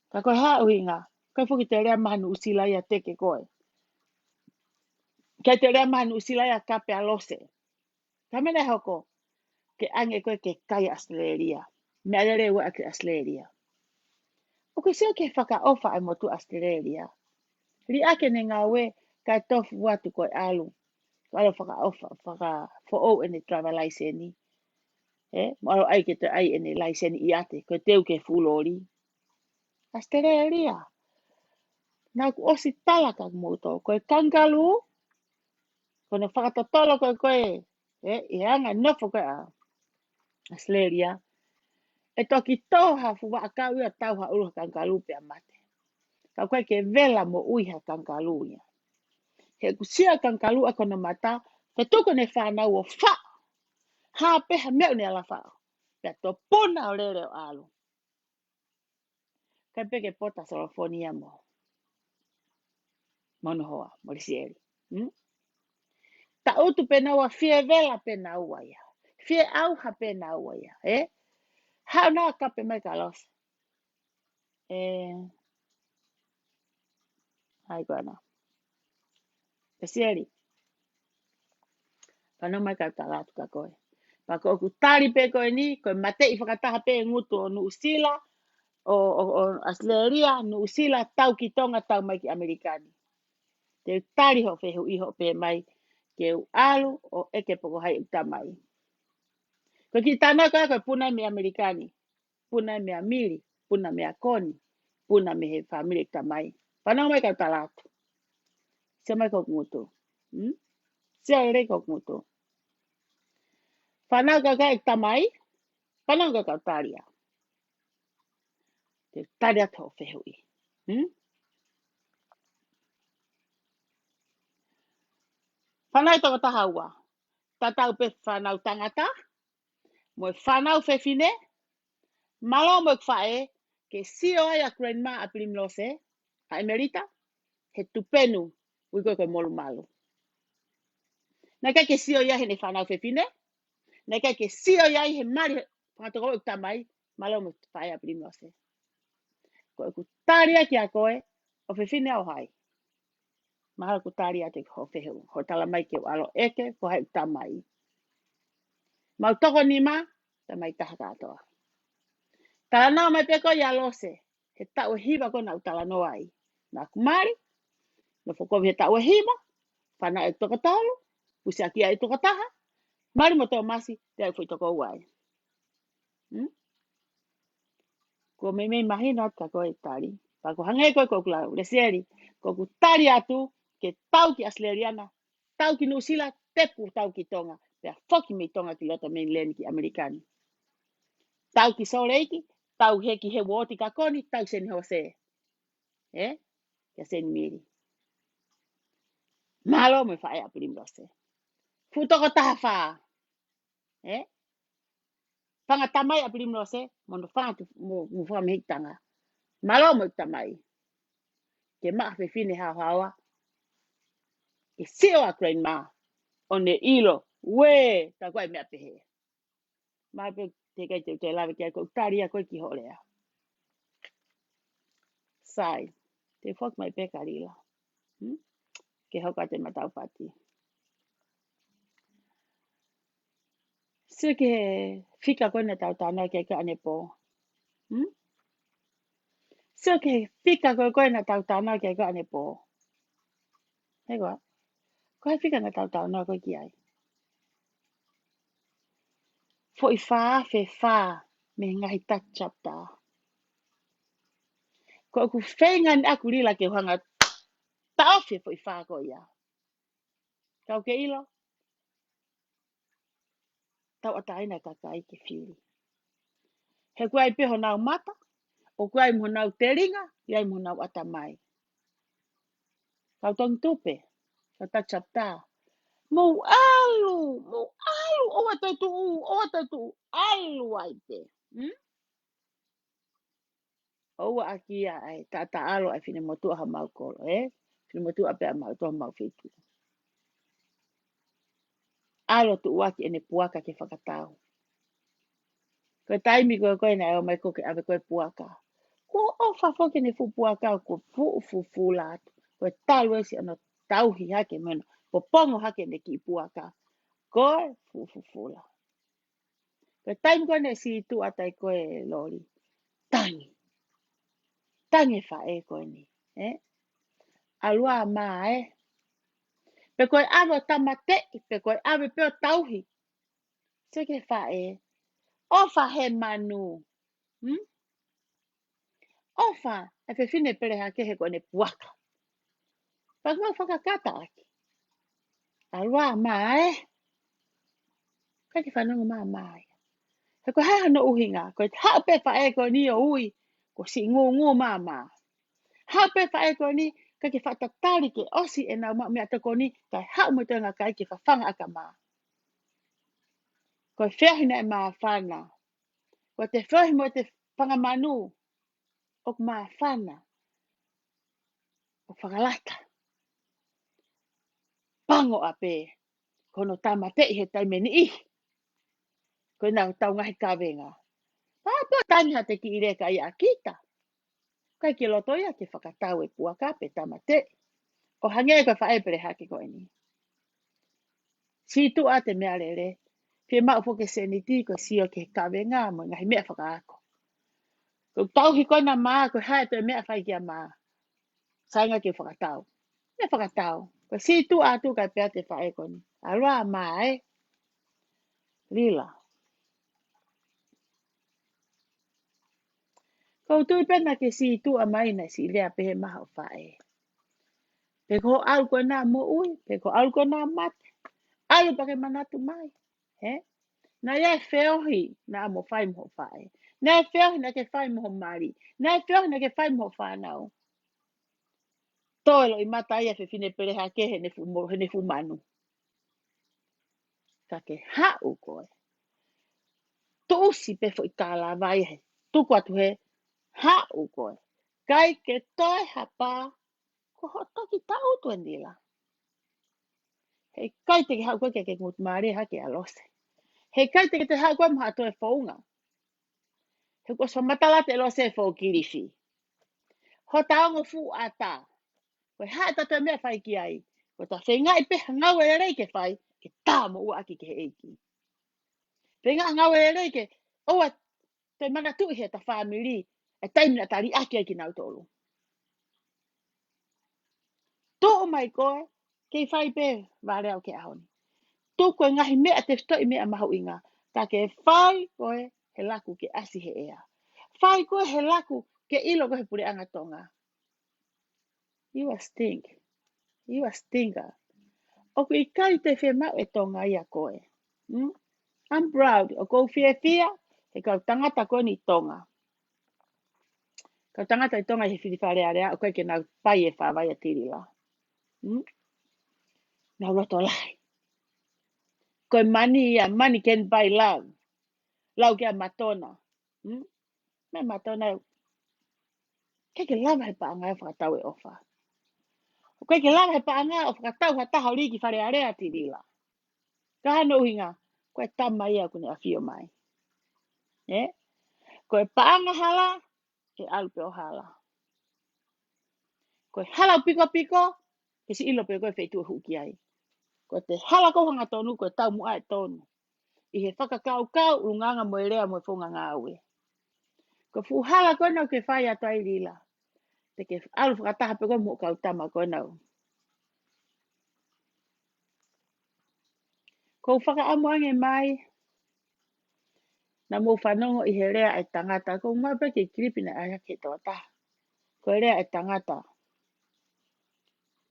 Ka koe haa uhinga. Koe fuki te rea mahanu usila ia teke koe. Ke te rea mahanu usila ia kape alose. Ka mena hoko. Ke ange koe ke kai Australia. Me alere ua ake Australia. O ke seo ke whakaofa ai motu Australia. Ri ake ne ngā we kai tofu watu koe alu. Ko alo whakaofa, o ene travel license. Mo alo ai ke te ai ene license i ate. Koe teu ke fulori. Australia. Nā ku osi talaka moto. Koe kangalu. Koe whakatotolo koe. I hanga nofo koe a Australia. E toki toha fu wakau ia tauha uru kangalu pe amate. Ka koe ke vela mo uiha kangalu ia. He kusia kangalu ako na mata. Te tuko ne whanau o wha. Ha peha meu ne ala wha. Pea to puna o lere o alu. Kai peke pota solofonia mo. Mono hoa, morisieri. Ta utu pena ua fie vela pena ua ia. Fie auha pena ua ia. Hau nā kape mai ka los. Hai koana. Pesieri. Pano mai ka talatu ka koe. Pa ko ku tari pe koe ni, koe mate i whakataha pe ngutu o Nuusila, o Australia, Nuusila, tau ki tonga, tau mai ki Amerikani. Te tari ho whehu iho pe mai, ke u alu o eke poko hai utamai. Ko ki tāna koe puna me Amerikani, puna me Amiri, puna me Akoni, puna me he family utamai. Pano mai ka talatu. Se mai kok ngutu. Se ore kok ngutu. Whanau ka kai tamai, whanau ka kau taria. Te taria tō whehui. Whanau tō taha ua. Tatau pe whanau tangata. Mo whanau whewhine. Malo mo whae. Ke sio ai a grandma a Primlose. A emerita. He tupenu. Wiko koe molu malu. Nai kai ke sio ia he ne whanau whewhine. Nai kai ke sio ia he mari. Whanatoko u tamai. Malo mo whae a primo se. Ko ku taria ki a koe, o whiwhine au hai. Mahalo ku taria te ho whehu. Ho tala mai ke alo eke, ko hai utamai. Mau toko ni ma, ta mai taha katoa. Tala nao mai peko ia lose. He tau hiva ko na utala no ai. Na kumari, no fokovi he tau hiva, whana e toko talo, pusi a kia e toko taha, mari mo tō masi, te au fui toko uai. Ko me mahina ka koe tari. Pa ko hange koe ko kula reseri, ko ku tari atu ke tau ki Australiana, tau ki New Zealand, tepu tau ki Tonga. Pea foki me Tonga ki loto me leni ki Amerikani. Tau ki Soleiki, tau heki he woti ka koni, tau sen hose. Ya sen miri. Malo me whae a prim rose. Futoko taha wha. Whanga tamai a prim rose, mono whanga tu mo whanga me hitanga. Malo mo tamai. Ke maa whiwhine hao hawa. E seo a krain maa. O ne ilo. We, ta koe mea pehe. Maa pe te kai te lawe kia ko utaria koe ki holea. Sai. Te whok mai peka rila. Ke hoka te matau pati. Sio ke fika koe na tau tāna ke ka ane po. Sio ke fika koe na tau tāna ke ka ane po. Hei koa. Koe fika na tau tāna koe ki ai. Fo I whaa, fe whaa, me ngahi touch-up tā. Ko aku whenga ni aku rila ke hanga taofi fo I whaa ko ia. Kau ke ilo? Tau ataina kakai ke whiri. He kuai peho nau mata, o kuai mo nau teringa, iai mo nau atamai. Kau tong tupe, kau touch-up tā. Mo alu, oa tatu, alu ai te. Oa aki ai, tata alo ai fine motua ha mau kolo, Fine motua pe a mau toa mau fitu. Alo tu uaki ene puaka ke whakatau. Koe taimi koe na eo mai koke ave koe puaka. Ko ofa foke ne fu puaka ko fu latu. Koe talu esi ana tauhi hake mena. Ko pongo hake ne ki puaka. Koe fu la. Koe taimi koe ne si tu atai koe lori. Tangi. Tangi fa e koe ni. Alua maa Pe koe ave tamate, pe koe ave peo tauhi. Seke fa e. Ofa he manu. Ofa, e fe fine pere hake he koe ne puaka. Pa koe whakakata aki. Alua maa Kaki whanonga maa He koe hai hano uhinga. Koe hao pe fa e koe ni o ui. Ko si ngō maa. Hao pe fa e koe ni, kaki whatatari ke osi e nau maa mea tako ni, kai hao mo te ngakai ke whawhanga aka maa. Koe whiahina e maa whana. Koe te whiahi mo te whangamanu. O maa whana. O whakalata. Pango a pe. Kono tamate I he taimeni I. Koe nau tau ngahi kawenga. Pāpua tangi ha te ki ireka I a kita. Kai ke loto ia ke whakatau e puaka pe tamate. O hange koe whaepere hake koe ni. Si tu a te mea rere. Pia mau poke seniti ko sio ke kawenga mo ngahi mea whakaako. Ko tau hi koe na maa ko hae te mea whai kia maa. Sainga ke whakatau. Mea whakatau. Ko si tu a tu kai pea te whae koe ni. Aroa maa Lila. Ko tui pena ke si tu a mai na si lea pehe maha o whae. Pe ko au koe nā mo ui. Pe ko au koe nā mate. Alu pake manatu mai. Na ia whiohi na mo whai mo whae. Na whiohi na ke whai mo mari. Na whiohi na ke whai mo whanau. Tōlo I mata ia whiwhine pere hake he ne fu manu. Ka ke hau koe. Tōsi pe fo I kāla vai he. Tuku atu he. Hau koe. Kai ke toi hapa. Ko hotoki tau tuen dila. Hei kai te ke hau koe ke ngut maari hake alose. Hei kai te ke te hau koe maha toe whaunga. He ko so matala te lo se fo kirifi. Ho taongo fu ata. Ko ha ta te me fai ki ai. Ko ta whenga I pe ngau e rei ke fai, ke tā mo ua aki ke eiki. Whenga ngau e rei ke, oa te mana tu he ta family, e taimina tari aki ai ki nau tolu. Tō o mai koe, kei whai pē wāre au ke ahoni. Tō koe ngahi mea te stoi mea mahu inga, ka ke whai koe he laku ke asi he ea. Whai koe he laku ke ilo koe pure anga tonga. You a stink. You a stinker. O ku I kai te whe mau e tonga ia koe. Hmm? I'm proud. O kou fia, he kau tangata koe ni tonga. Kau tangata I tonga he whiriwhare area, o koe ke nau pai e whawai a tirila. Nau roto lai. Koe money can buy love. Lau kia matona. Me matona, ke lava he paanga e whakatau e ofa. O koe ke lava he paanga o whakatau ha taha ori ki whare area tirila. Ka hano uhinga, koe tama ia kune a whio mai. Koe paanga hala, ke alupe o hala. Koe hala piko, ke si ilo pe koe wheitu huki ai. Koe te hala kohanga tonu, koe tau mua e tonu. I he whakakau unganga mo e rea mo e whonga ngā aue. Koe fu hala koe nau ke whai ato ai rila. Te ke alu whakataha pe koe mo kau tama koe nau. Ko whakaamuange mai, na mo whanongo I he rea e tangata. Ko ngā pe ke kiripina ai ke toa taha. Ko rea e tangata.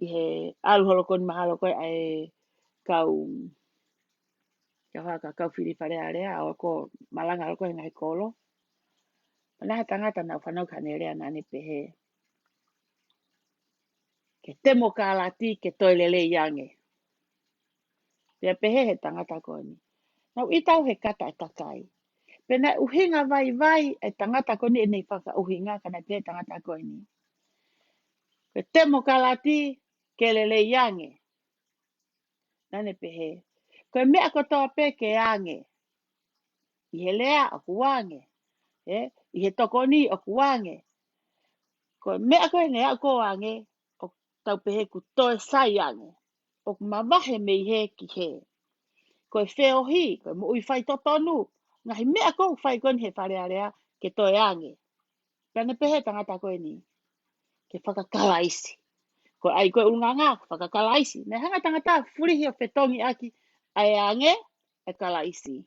I he alu holokoni mahalo koe ai kau kau whiriwhare area o ko malanga holoko he ngai kolo. Mana tangata na whanau ka ne rea nane pehe. Ke temo ka lati ke toilele iange. Pea pehe he tangata koe ni. Nau I tau he kata e takai. Pena uhinga vai e tangata koe ni e nei whaka uhinga kana te tangata koe ni. Ke temo ka lati ke lele iange. Nane pehe. Koe mea kotoa pe ke ange. I he lea o kuange. I he tokoni o kuange. Koe mea koe ne au ko ange. O tau pehe ku toe sai ange. O mamahe me I he ki he. Koe wheo hi. Koe mo ui whai totonu. Ngahi mea koe whai koe he whare area ke toe ange. Pene pehe tangata koe ni. Ke whakakalaisi. Koe ai koe unganga whakakalaisi. Ne hanga tangata furihi o whetongi aki. Ai ange e kalaisi.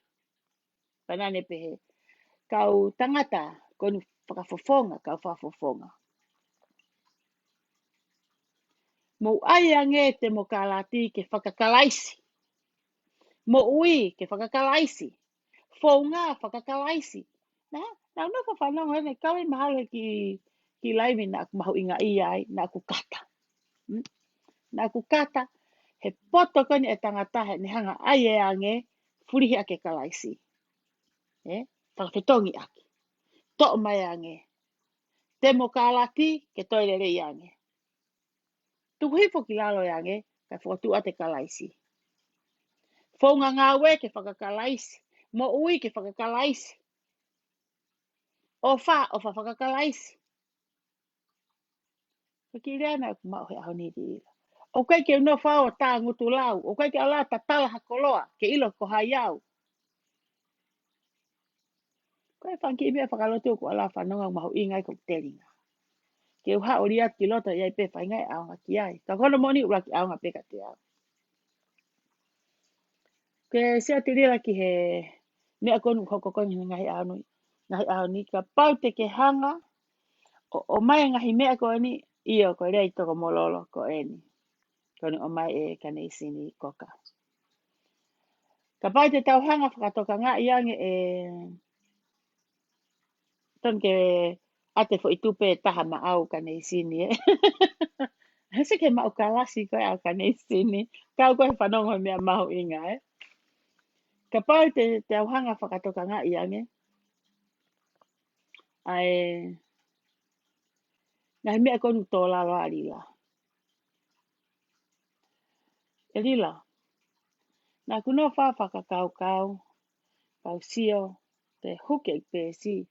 Panane pehe. Kau tangata koe ni whakafofonga. Kau whafofonga. Mo ai ange te mo kalati ke whakakalaisi. Mo ui ke whakakalaisi. Whaunga whakakalaisi. Nau no whanongo hene kawe mahalo ki laivi na aku mahu inga iai na aku kata. Na aku kata he poto koni e tangata he ni hanga ai e ange furihi ake kalaisi. Whakawhetongi aki. To'o mai ange. Te mo kalati ke toilere i ange. Tukuhifo ki lalo i ange ka whakatu ate kalaisi. Whaunga ngāwe ke whakakalaisi. Mo ui ke whakakalaisi. O whakakalaisi. Ki rea na aku mau he aho ni rira. O kai ke no whao tā ngutu lau. O kai ke ala ta tala hakoloa. Ke ilo ko hai au. Kai whanki mea whakalotu ko ala whanonga mahu ingai ko teringa. Ke uha ori atu ki loto iai pe whaingai aonga ki ai. Ka kono moni ura ki aonga peka te au. Ke sea te rira ki he mea konu hoko koni ngahi aonui. Ngahi aoni ka pau te ke hanga. O mai ngahi mea koni iyo ko rea I toko mololo ko eni. Koni o mai e kane isini koka. Ka pau te tau hanga whakatoka ngā iange e ton ke ate fo itupe taha ma au kane isini e. Hese ke mau kalasi koe au kane isini. Kau koe whanongo mea mahu inga e. Ka pau te tau hanga whakatoka ngā iange. Ai ngahi mea konu tō lalo a rila. E rila. Nā kuno wha whakakau kau. Kau sio te huke pēsi.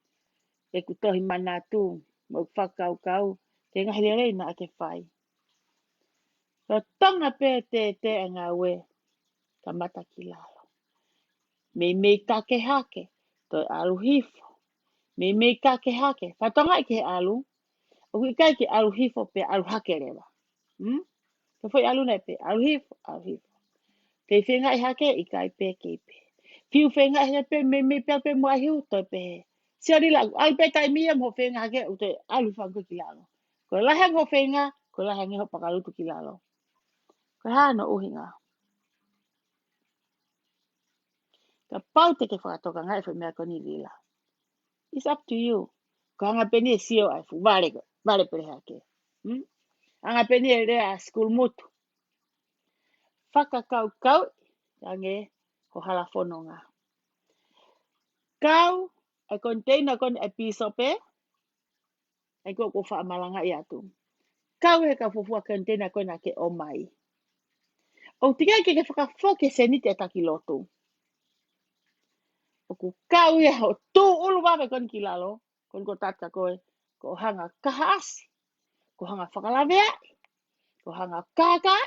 e kutohi manatu, mo whakau, ke ngahi rei na ake whai. Ka tonga pē te ngā we, ka mata ki lalo. Me kake hake, toi alu hifo. Me kake hake, whatonga i ke alu, o kui kai ke alu hifo pe alu hake rewa. Ka whai alu nei pe, alu hifo. Te whenga i hake, i kai pe kei pe. Piu whenga i hake pe, me pe mua hiu, toi pe he. Siari la, alu pe tai mia mo whenga hake, u te alu whanko ki lalo. Ko lahang ho whenga, ko lahang ho pakalutu ki lalo. Ko hana uhinga. Ka pau te ke whakatoka ngai whi mea koni lila. It's up to you. Ko hanga peni e sio ai fu, vale pere hake. Hanga peni e rea school mutu. Whakakau, ange ho hala whanonga. Kau, a container kon e piso pe, e ko whaamalanga i atu. Kau he ka fufua container kon a ke o mai. O tika ke whakawhoke se ni te taki lotu. O ku kau ia ho tū ulu wawe kon ki lalo, kon ko tata koe, ko hanga kahaasi, ko hanga whakalawea, ko hanga kākai,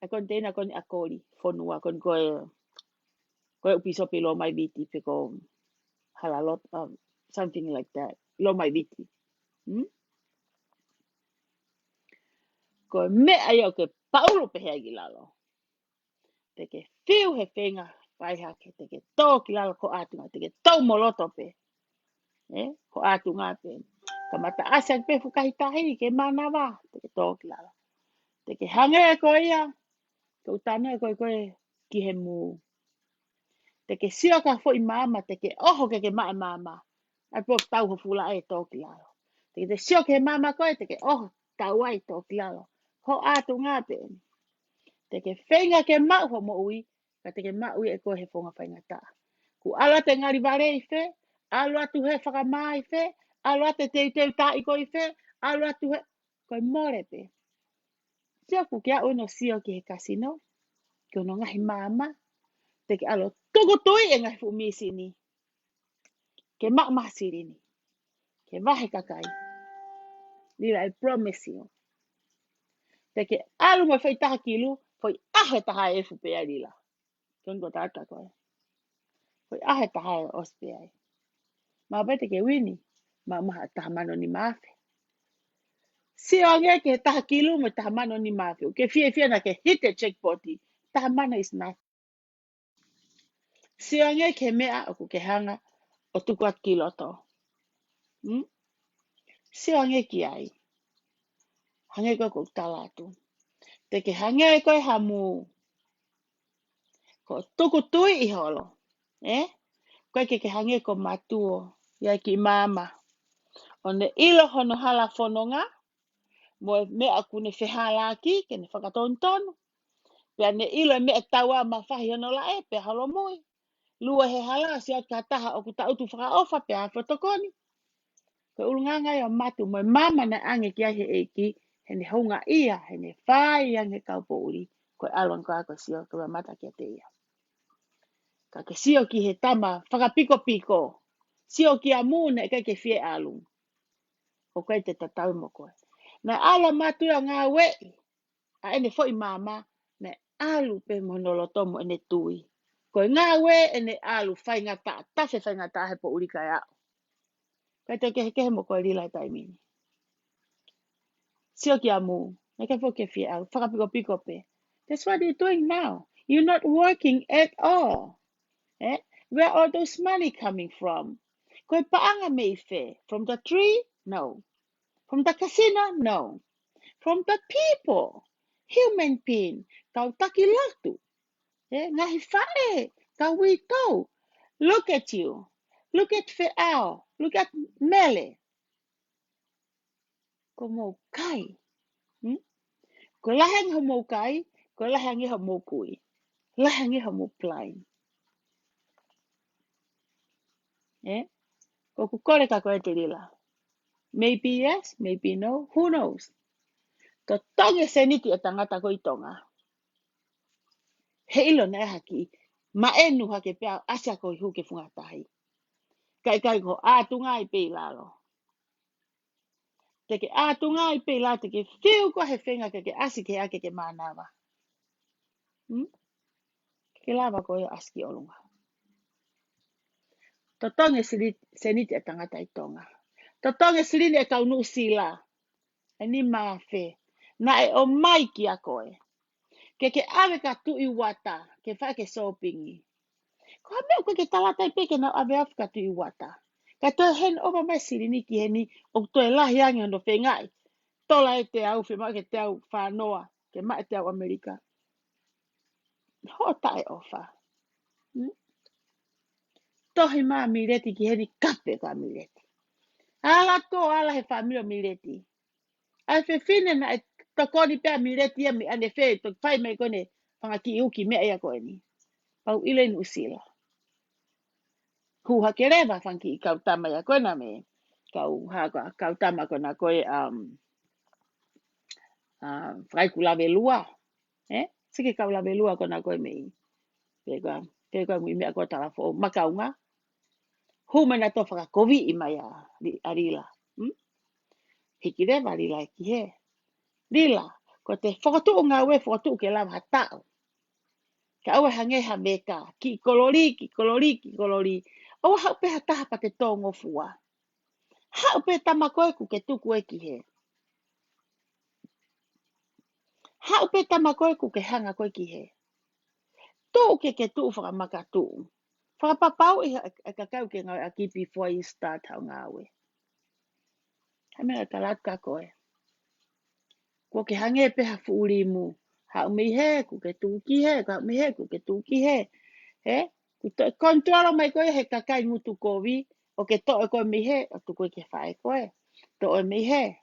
a container kon a kori, whanua kon koe upiso pe lo mai viti pe ko hala lot, something like that, lo mai viti. Ko mea ia o ke paulu pe hea ki lalo. Te ke whiu he whenga whai hake, te ke tō ki lalo ko ātunga, te ke tau moloto pe. Ko ātunga pe. Ka mata asan pe whukahi tahi ke mana wā, te ke tō ki lalo. Te ke hange e koe ia, ke utana e koe ki he mū. Te ke sio ka fo i mama, te ke oho ke maa mama. Ai po tau ho fula e tō ki lalo. Te ke sio ke mama koe, te ke oho tau ai tō ki lalo. Ko ātunga pe. Te ke whenga ke mau ho mo ui, ka te ke mau ui e koe he whonga whainga ta. Ku ala te ngari ware i whe, alu atu he whakamā i whe, alu atu te tā i koe i whe, alu atu he, koe more pe. Sio ku kia uno sio ki he kasino, ki ono ngahi mama, te ke alo tuku tui e ngahi fumisi ni. Ke mak masiri ni. Ke wahe kakai. Lila I promise you. Te ke alu mo whai taha kilu, foi ahe taha e fupea lila. Tongo tata koe. Foi ahe taha e ospea. Ma bete ke wini, ma maha taha mano ni mafe. Si onge ke taha kilu mo taha mano ni mafe. Ke fie na ke hite checkpoti, taha mano is not. Si onge ke mea o ku ke hanga o tukuat kiloto. Si onge ki ai. Hange koe ko talatu. Te ke hange koe hamu. Ko tuku tui I holo. Koe ke hange ko matuo. Ia ki mama. O ne ilo hono hala whanonga. Mo mea kune whehala ki. Ke ne whakatontonu. Pea ne ilo mea taua ma whahi hono la e. Pea halo mui. Lua he hala si at ka taha o ku ta utu whakaofa. Pea whatokoni. Ko urunganga o matu. Mo mama na ange ki ahe eki. He ne honga ia. He ne whai ange kaupo uri. Ko alon ko ako sio. Ko mata ki a te ia. Ka ke sio ki he tama, whakapiko piko. Sio ki a mūne e ke fie alu. O koe te tatau mo koe. Na ala matu a ngā wei. A ene fo I mama. Na alu pe monolo tomo ene tui. Koe ngā wei ene alu whai ngata. Tase whai ngata he po uri kai au. Koe te kehe mo koe rila taimini. Sio ki a mū. Na ke fo ke fie alu. Whakapiko piko pe. That's what you're doing now. You're not working at all. Where are those money coming from? Koe paanga me I whe. From the tree? No. From the casino? No. From the people. Human being. Kau taki latu. Ngahi whae. Kau wito. Look at you. Look at Fe'ao. Look at Mele. Ko mou kai. Ko lahang ho mou kai. Ko lahang ho mou kui. Lahang ho mou plain. Ko kukore ka koe te rila. Maybe yes, maybe no. Who knows? Ka tonge seniti e tangata ko I tonga. He ilo na haki. Ma enu hake pia asia ko I huke whungatahi. kai ko ātunga I pei lalo. Te ke ātunga I pei la te ke whiu ko he whenga ke asi ke ake ke mānawa. Ke lava ko e aski olunga. Totonge seniti e tangata I tonga. Totonge silini e kaunu sila. E ni mawhe. Na e o mai ki a koe. Ke awe ka tu I wata. Ke wha ke sopingi. Ko mea koe ke talata I peke na awe awe ka tu I wata. Ka toi hen oba mai silini ki heni. O toi lahi angi ando whengai. Tola e te au whima ke te au whanoa. Ke mai te au Amerika. Ho tae ofa. Tohi maa mireti ki heni kape ka mireti. Ala to ala he familo mireti. Ai fe fine na e tokoni pea mireti ia mi ane fe to fai me kone panga ki uki mea ia koe ni. Pau ile ni usila. Kuha ke rewa whanki I kautama ia koe na me. Kautama koe na koe whai kulawe lua. Sike kaulawe lua koe na koe me. Pekua mui mea koe tala fo makaunga. Humana to whaka kovi I mai a rila. Hiki rewa rila e ki he. Rila, ko te whakatu ngā ue whakatu ke lawa hatao. Ka aue hangeha meka, ki kolori. O hau pe hataha pa te tongo fua. Hau pe tamakoe ku ke tuku e ki he. Hau pe tamakoe ku ke hanga koe ki he. Tō ke tu whakamakatu. Whakapapau I kakau ke ngau a ki before you start hau ngā ue. Hamea talat ka koe. Ko ke hange pe ha fuuri mu. Hau mi he ku ke tuki he, hau mi he ku ke tuki he. Kontrolo mai koe he kakai ngutu kovi. O ke to e koe mi he, o tu koe ke whae koe. To e mi he.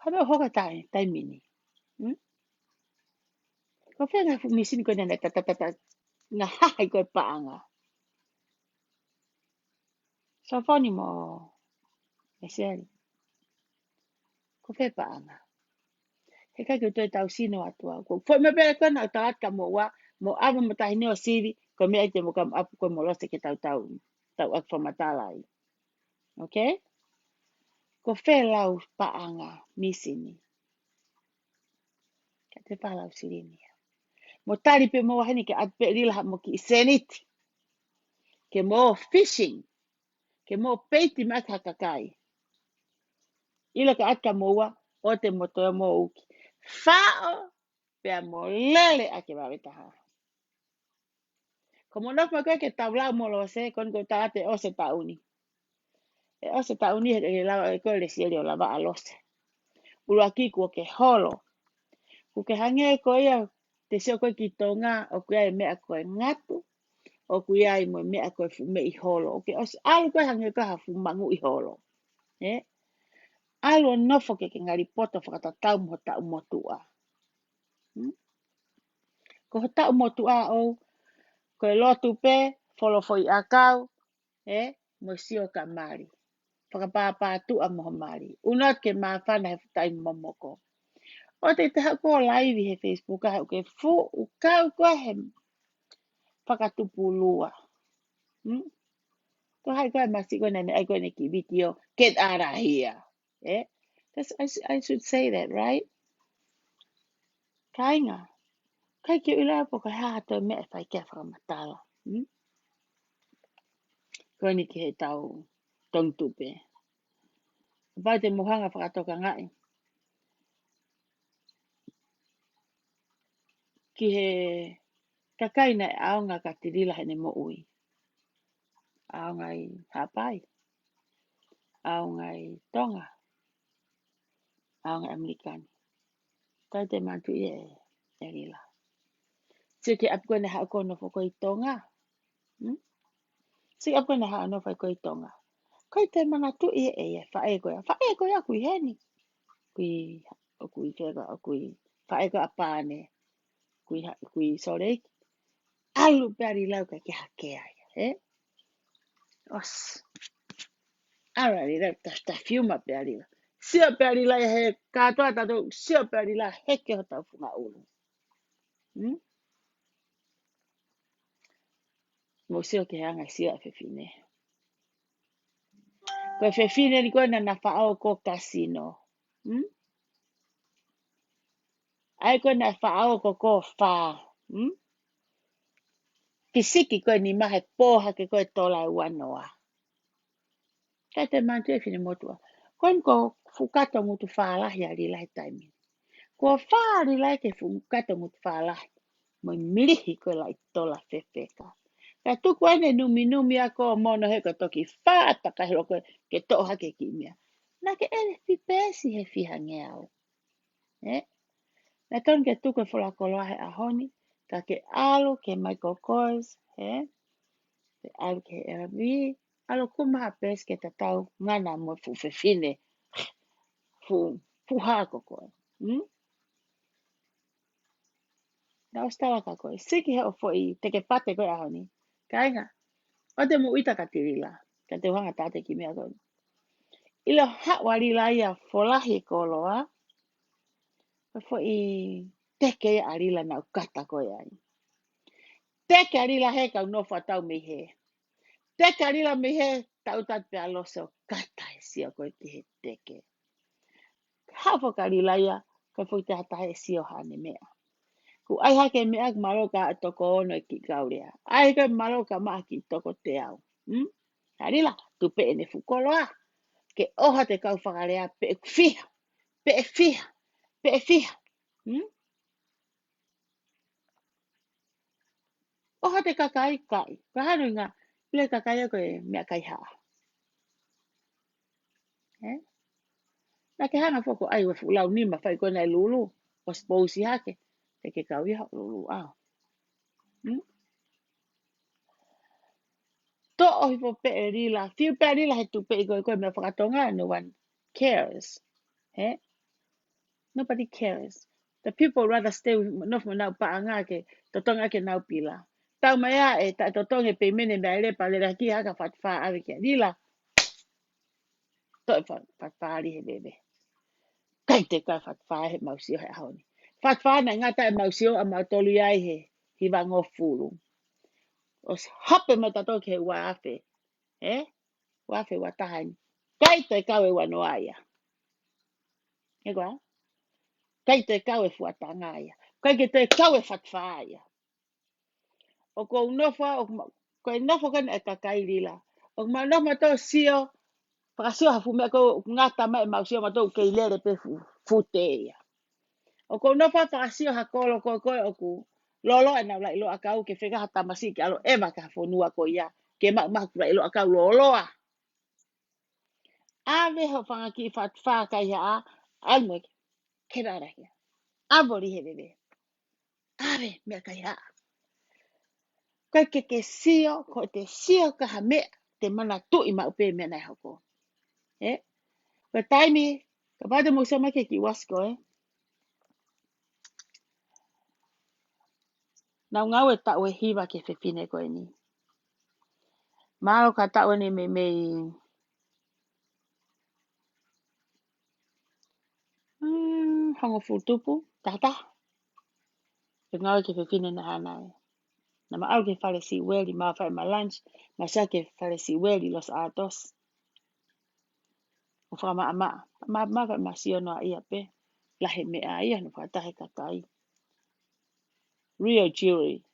Kawe hoka tai mini. Ko whenga fu misini koe nene tatatata. Nga hahai koe paanga. So whani mo. E seri. Ko whe paanga. He kai koe toi tau sino atua. Ko whai me pere koe na talat ka mo wa. Mo awa mo tahi neo siri. Ko mea te mo kam apu koe mo lose ke tau ak whamatalai. Okay? Ko whe lau paanga misini. Ka te whalau sirini. Mo tari pe mo heni ke atpe rila mo ki seniti. Ke mo fishing. Ke mo peiti maka kakai. Ila ka atka moa o te motoa mo uki. Whao pea mo lele ake wawetaha. Ko mo nofma koe ke taulau mo lo se kon ko taate o se tauni. E o se tauni he lawa e koe le sieri o lava alose. Ula ki kua ke holo. Ku ke hange koe ia te seo koe ki tonga o kuia e mea koe ngatu. O kuia I mo mea koe fu me I holo. Okay, os alu koe hange koe hafu mangu I holo. Alu nofo ke ngari poto whakata tau mo tau motua. Ko ho tau motua o koe lotu pe, folo foi akau, mo sio ka mari. Whakapāpā tu a moho mari. Unat ke mawhana he tai momoko. O te hako live he Facebook a ke fu ukau koe he whakatupulua. Ko hai koe masi koe nene ai koe ne ki video, get out of here. I should say that, right? Kainga. Kai ke ula po ka hato me e whai kia whakamatala. Koe ni ki he tau tongtupe. Vai te mohanga whakatoka ngai. Ki he kakaina e aonga ka tirila hene mo ui. Aonga I Hapai. Aonga I Tonga. Aonga Amerikani. Tai te mantu I e rila. Sio ke apu kone hao kono fo koi Tonga. Sio apu kone hao no fai koi Tonga. Koi te mana tu I e whae koe. Whae koe a kui heni. Kui whega, kui whae koe a pāne. Kui soreiki. Alu pēri lauka ki hakea. Os. Alrighty, ta fiuma pēri. Sio pēri la he katoa tato. Sio pēri la heke ho tau funga ulu. Mo sio ke hanga sia fefine. Ko fefine ni ko na fa'ao ko casino. Ai ko na fa'ao ko fa. Kisiki ko ni mahe poha ke ko tola wanoa. Kate mantu e fine motua. Kon ko fukata mutu fala ya li lai taimi. Ko fa li lai ke fukata mutu fala. Mo milihi ko lai tola fefeka. Ka tuku ane numi ako mono he ko toki fata ka helo ko ke toha ke kimia. Na ke ele fi pesi he fi hangeau. Na ton ke tuku e fola koloa he ahoni. Ka ke alu ke Michael Kors. Ke alu ke Airbnb. Alo kumaha pes ke tatau ngana mo fu fefine. Fu hako koe. Na ostala ka koe. Siki he o fo I teke pate koe ahoni. Ka inga. O te mu ita ka tirila. Ka te wanga tate ki mea koe. Ilo hawari la ia folahi koloa. Fo I teke arila na ukata koe ai. Teke arila he ka unofa tau me he. Teke arila me he tau tate aloso kata e sio koe ki he teke. Hafo ka arila ia ka fo te hata he sio hane mea. Ku ai hake mea maroka toko ono ki kaurea. Ai ka maroka maa ki toko te au. Arila tu pe ene fukoloa. Ke oha te kau whakarea pe fiha. Pe fiha. Pe fiha. Oha te kakai kai. Ka hanu ngā. Le kakai ako e mea kai haa. Na ke hanga foko ai wefu lau nima whai kona e lulu. O sposi hake. Te ke kau iha lulu au. To ohi po pe e rila. Fiu pe rila he tu pe I koe mea whakatonga. No one cares. Nobody cares. The people rather stay with nofu nau paanga ke totonga ke nau pila. Tau mea e ta totonga pe mene mea lepa le raki haka whatwha awe ke. Rila. To e whatwha ari he bebe. Kai te kai whatwha he mausio he haoni. Whatwha na ngata e mausio a mautolu iai he hiwa ngō fulu. Os hape me tato ke wafe. Wafe watahani. Kai te kau e wanoa ia. Egoa? Kai te kau e fuatanga ia. Kai ke te kau e whatwha ia. O ko unofa o ko nofo kan e kakai lila. O ma no mato sio pasio hafu me ko ngata mai mausio mato ke ilere pe fute ia. O ko nofa pasio hakolo ko o ku lolo na la ilo akau ke fega hata masi ke alo ema ka fonua ko ia ke ma la ilo akau lolo a. Ave ho fanga ki fa ka ia alme ke rara ia. Abori he bebe. Ave me ka ia. Ko ke sio ko te sio ka ha me te mana tu I ma upe me nai hoko. Ko taimi ka bade mo sama ke ki wasko na ngau e ta o hiwa ke fefine ko ni. Mao ka ta o ni me hango futupu tata. Ke ngau ke fefine na hanai. Na ma au ke fale si weli ma fa ma lunch ma sa ke fale si weli los atos. O fa ma ma si ono ia pe. La he me a ia no fa ta he kakai. Real jewelry,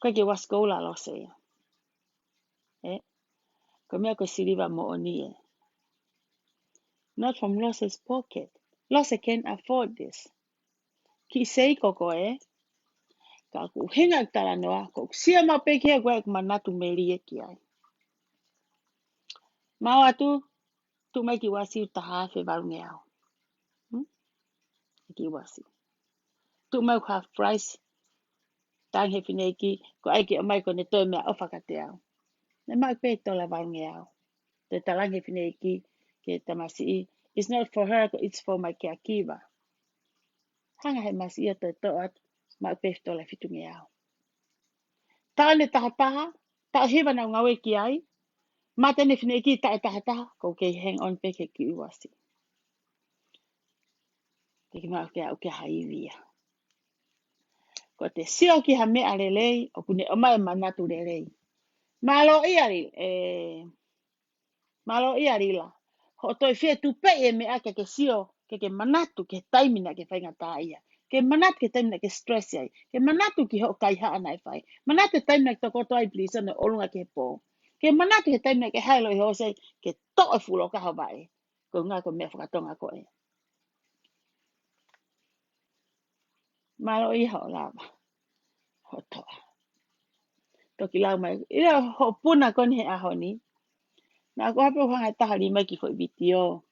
Ko ke wasko la lo se. Ko mea ko siliva mo oni Not from Loss's pocket. Losse can afford this. Ki sei koko Ka ku hinga tala noa ko sia ma pe kia gwa manatu meli ki ai. Ma atu tu mai ki wasi ta ha fe ba ngeau. Ki wasi. Tu mai half price tang he fine ki ko ai ki mai ko ne to me ofa ka te au. Ne mai pe to la ba ngeau. Te talang he fine ki ke tamasi it's not for her it's for my caregiver. Hanga he masi to at mai pe to la fitu ngeau. Ta le taha ta hiwa na ngawe ki ai. Mata ne fine ki ta ko ke hang on pe ke ki wasi. Ke ma ke au ke haivia. Ko te sio ki ha mea lelei, o kune oma e manatu lelei. Malo i arila. Ho toi fie tu pe e mea ke sio, ke manatu, ke taimina ke whainga tā ia. Ke manatu ke taimina ke stress ai. Ke manatu ki ho kai haa nai whai. Manatu taimina ke toko toai please ane olunga ke pō. Ke manatu ke taimina ke hailo i hosei, ke to e fulo ka hawae. Ko ngā ko mea whakatonga ko e. Malo i hao lava. Ho toa. Toki lau mai. Ira ho puna koni he aho ni. Nā ko hape whanga taha li mai ki fo i video.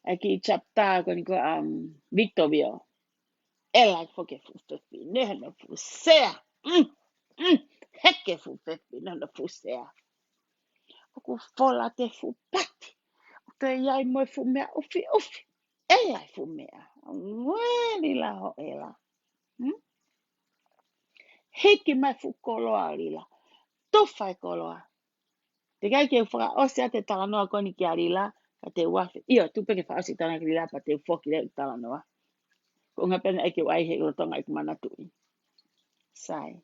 Aki chapta koni ko Victorville. Ela foke fu fefi. Neha na fu sea. Heke fu fefi. Neha na fu sea. Oku fola te fu pati. Te iai moi fu mea ufi. Ela fu mea. Ngweli la ho ela. Hiki mai fu koloa lila. Tofai koloa. Te kai ke whaka ose te talanoa koni ki a lila. Ka te wafe. Iyo, tupe ke wha ose tana ki lila pa te ufoki le talanoa. Ko ngā pena eke wai he urotonga i kumanatui. Sai.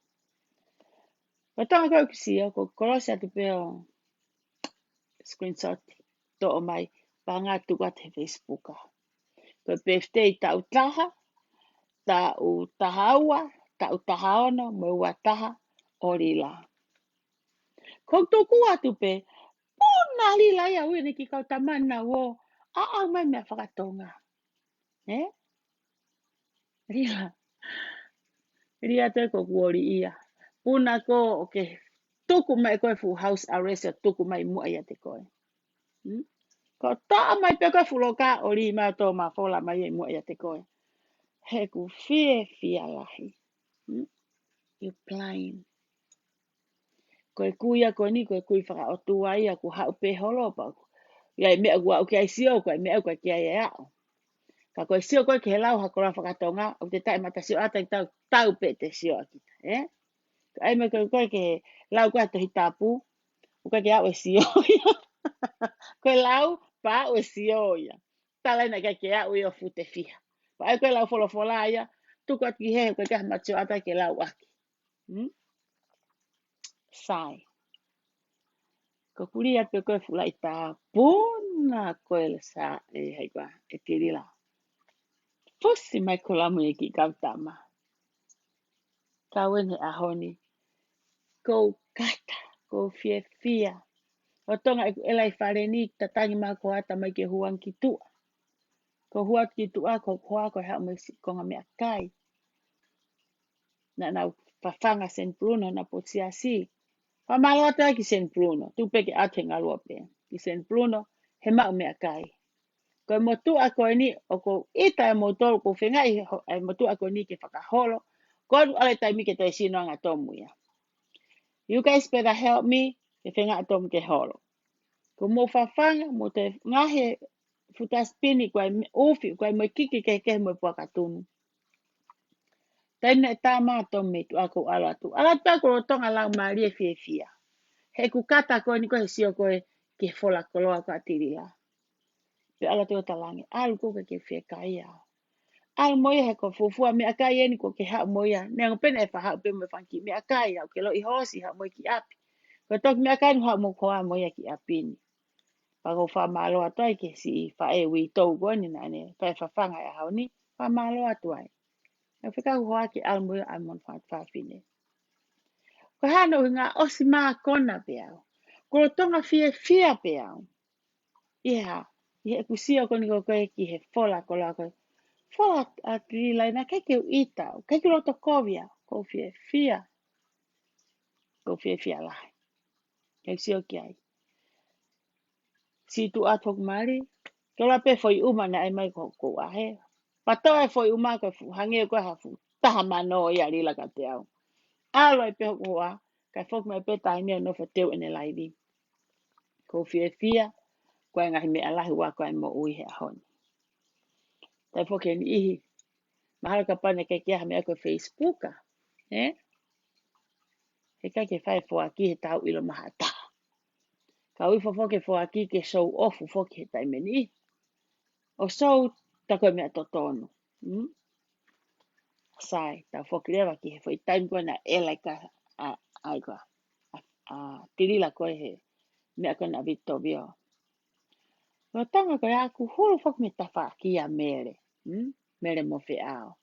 Ko tonga kau kisia, ko kolosi atu peo screenshot to o mai, pa ngā tuka te Facebooka. Ko birthday ta utaha, ta utahaua, ta utahaono, mo ua taha, o lila. Ko toku atu pe, puna lila ia uene ki kau tamana wo, a mai mea whakatonga. Lila. Ria te ko kuori ia. Puna ko, okay. Tuku mai koe fu house arrest ya tuku mai mua ia te koe. Ko taa mai pe koe fu loka o li mai tō ma fola mai e mua ia te koe. He ku fie lahi. You blind. Koe kuia koe ni koe kui whaka o tua ia ku hau pe holo pa. Ia mea kua uke ai sio koe, mea koe kia ia au. Ka koe sio koe ke he lau hakora whakatonga, o te tae mata sio ata i tau pe te sio akita. Ai me koe ke lau koe tohi tapu, koe ke au e sio ia. Koe lau pa au e sio ia. Tala ina ke au i o fute fiha. Pa ai koe lau fola ia, tuku atu ki he koe kaha matio ata ke lau aki. Sai. Ko kuri atu koe fula i tā puna koe le sa e hei koa e tirila. Fusi mai ko lamu e ki kautama. Kawen he ahoni. Ko kata, ko fia. O tonga e elai whare ni tatangi mā ko ata mai ke huang ki tua. Ko huat ki tua ko hoa ko hea mai si konga mea kai. Na nau whawhanga St. Bruno na potia si. Whamalo ata ki St. Bruno. Tupe ke ate ngalua pe. Ki St. Bruno he mau mea kai. Ko e motua ko ni o ko ita e motoro ko whenga e motua ko ni ke whakaholo. Ko ale taimi ke toi sino anga tomu ia. You guys better help me. Ke whenga atomu ke holo. Ko mo whawhanga, mo te ngahe futaspini kwa ufi, kwa mo kiki ke mo puakatunu. Taina e tā mātou me tu ako alatu. Alatu ako tonga lau maria fia. He ku kata koe ni koe sio koe ke fola koloa ko atirila. Pe alatu o talangi, alu koe ke fia kai au. Alu moia he ko fufua me akai eni ko ke hao moia. Nengo pena e whahao pe mo whanki me akai au. Ke lo i hosi hao moi ki api. Ko toki me akai ni hao mo koa moia ki apini. Pako whamalo atuai ke si whae wi tau goni na ne. Whae whawhanga e hao ni. Whamalo atuai. E whika hoa ki almoia amon whawhine. Ko hano i ngā osi mā kona pe au. Ko tonga fia pe au. Iha. Iha kusia koni ko koe ki he fola kola koe. Fola ati lai na keke u itau. Keke roto kovia. Ko fia. Ko fia lai. Kek sio ki ai. Si tu atok mari. Kola pe foi uma na ai mai ko ahe. Patoa e foi uma ko hange ko hafu. Taha mano ia lila ka te au. Alo e peho koa. Kai fok mai pe tai nea no fateu ene laivi. Ko fia. Ko ngahi me alahi wa ko ai mo ui he ahoni. Tai fok e ni ihi. Mahalo ka pane ke kia me ko Facebooka. He kai ke whai fua ki he tau ilo mahata. Ka ui fok e fua ki ke show off fok he tai meni. O show tako mea totono. sai ta fokilewa ki he foi time ko na elaka ai ko tilila ko he me ko na vito bio no tanga ko ya ku hulu fok me tafa ki a mere mere mo fe ao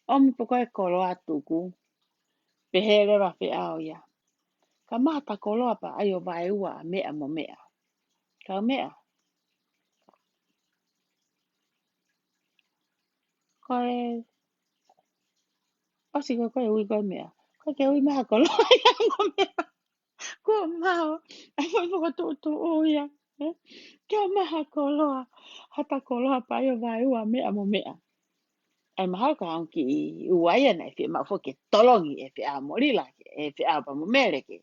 omi po ko e kolo atuku pehere wa fe ao ya ka mata kolo pa ayo vai ua mea mo mea ka mea ko e osi ko e ui ko mea ko ke ui maha kolo ya mo mea ko mao ai mo ko tu o ya Kia maha koloa, hata koloa pa yo vai ua mea mo mea. Ai maha ka ang ki uaia nei fi ma fo ke tolongi e fi a morila ke e fi a pa mo mere ke.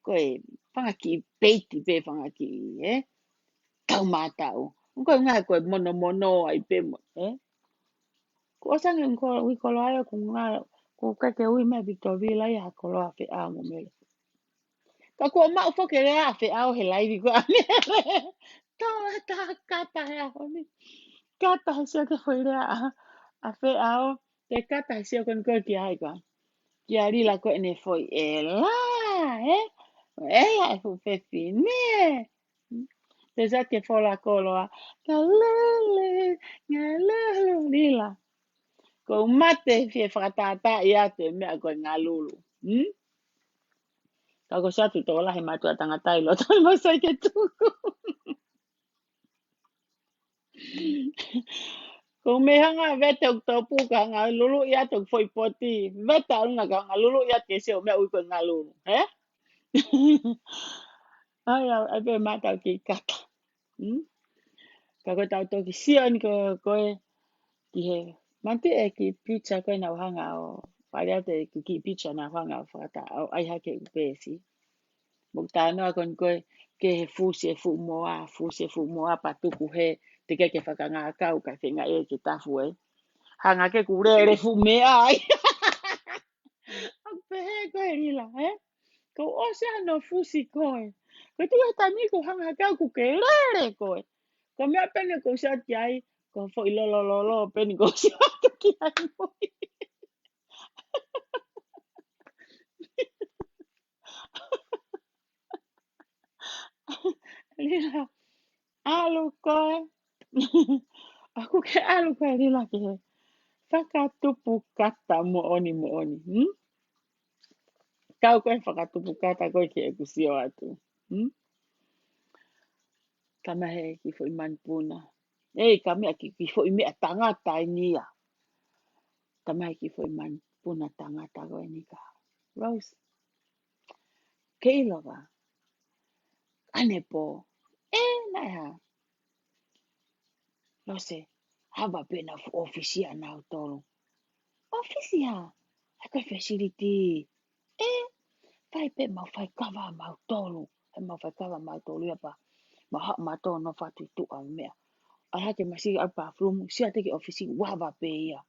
Ko e whanga ki peiti pe whanga ki tau mātau. Ko ngā ko e mono mono ai pe mo. Ko osangi ko ui koloa ia ko ngā ko kake ui mea Victorville ia koloa fi a mo mere. Ka ko mau fo ke rea fi a o he laivi ko a mere. Tau ta kata he a honi. Kata hisia ke foi rea a fe ao te kata hisia kon ko ki ai ka ki ari la ko ne foi e la ai fu fe fine te za ke fo la ko lo ka lele nga lele lila ko mate fi fratata ia te me ko nga lulu ka ko sa tu to la he matu tanga tai lo to mo sai ke tu Kung may hanga vete og topu ka nga lulu ya tog foi poti. Vete nga ka nga lulu ya ke se o me ui ko nga lulu. Ai ai be mata ki kata. Ka ko tau toki sion ko ki he. Manti e ki pizza ko na hanga o. Paria te ki pizza na hanga o fata o ai ha ke upesi. Mugtano kon ko ke he fu moa patuku he te ke whakanga kau ka whenga e ke tafu hanga ke kurere fu me ai pehe ko rila ko ose no fusi ko ko tu ta ni ko hanga ka ku ke rere ko ko me pene ko sa ai ko fo lo pene ko sa ki ai mo rila alu ko aku ke alu ko rila ke whakatupu kata mo oni kau koe whakatupu kata koe ki e kusio atu Kamahe ki fo iman puna. Kami ki fo imi tangata nia. Kamahe ki fo iman puna tangata ko ni ka. Rose. Keilova. Ane po. Nai ha. Rose. Haba pena fu ofisia na utolo. Ofisia. Ako facility. Fai pe mau fai kava mau tolu. Mau fai kava mau tolu ya pa. Mau ma to no fatu tu a mea. Aha ke masi apa flum sia te ki ofisi wava pe ia.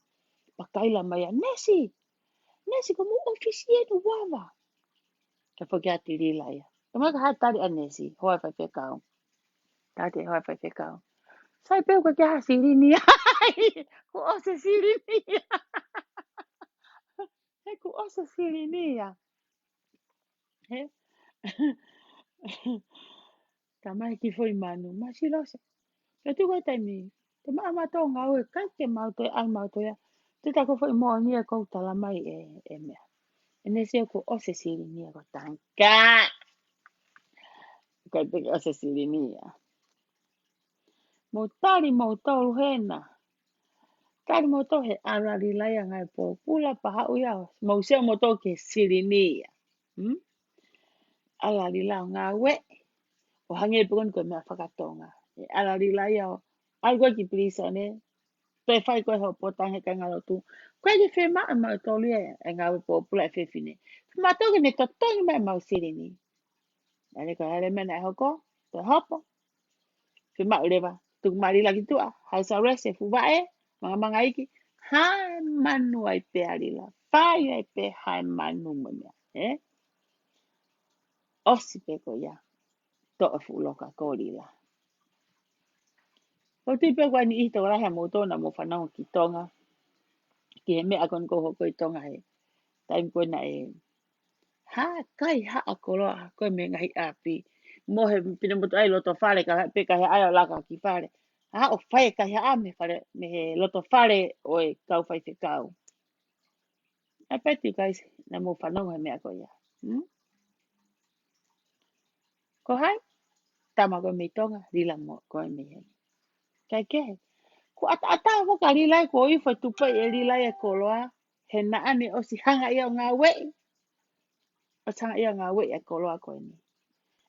Pakaila maya nesi ko mu ofisi e wava. Ka forget lila ya. Kama ka hatari anesi. Hoa fa fekao. Tate hoa fa fekao. Sai pe ko ka sirini. Ko ose sirini. He ko ose sirini ya. He. Kama ki foi manu. Masilo. Ka tu ko taimi. Te maa mato ngau e kai ke mauto e ai mauto ya. Te tako foi mo ni e kou tala mai e mea. Ene se ko ose sirini ko tanka. Kai pe ose sirini ya. Mo tari mo tolu hena. Tari mo to he arari laia ngai po. Pula paha uia. Mo se mo to ke sirini ya. Arari lao ngā we. O hange pukon ko mea whakatonga. Arari laia o. Ai koe ki prisa ne. Pe whai koe ho potang he kai ngalo tu. Koe ki whi maa mau tolu e ngā we po pula e whiwhine. Ma toki ne to tongi mai mau sirini. Ane ko hele mena e hoko. Te hopo. Whi maa urewa. Tuk mari lagi tua. House arrest e fuwae. Mga iki. Hai manu ai pe arila. Whai ai pe hai manu muna. Osi pe ko ia. To e fuloka kōrila. Ko tui pe ko ni ito rahe mo tōna mo whanau ki tonga. Ki he mea kon ko hoko I tonga he. Taim koe na e. Ha, kai ha a koloa koe me ngahi api. Mo he pina motu ai loto whare ka pe ka he ai o laka ki whare. Ha o whae ka he a me whare me he loto whare o e kau whai te kau. I bet you guys na mo whanau he mea koe ia. Ko hai, tama koe me tonga, rila mo koe me he. Kai ke he. Ko ata waka rila ko I whai tupai e rila e koloa. He na ane o si hanga ia o ngā wei. O tanga ia ngā wei e koloa koe ni.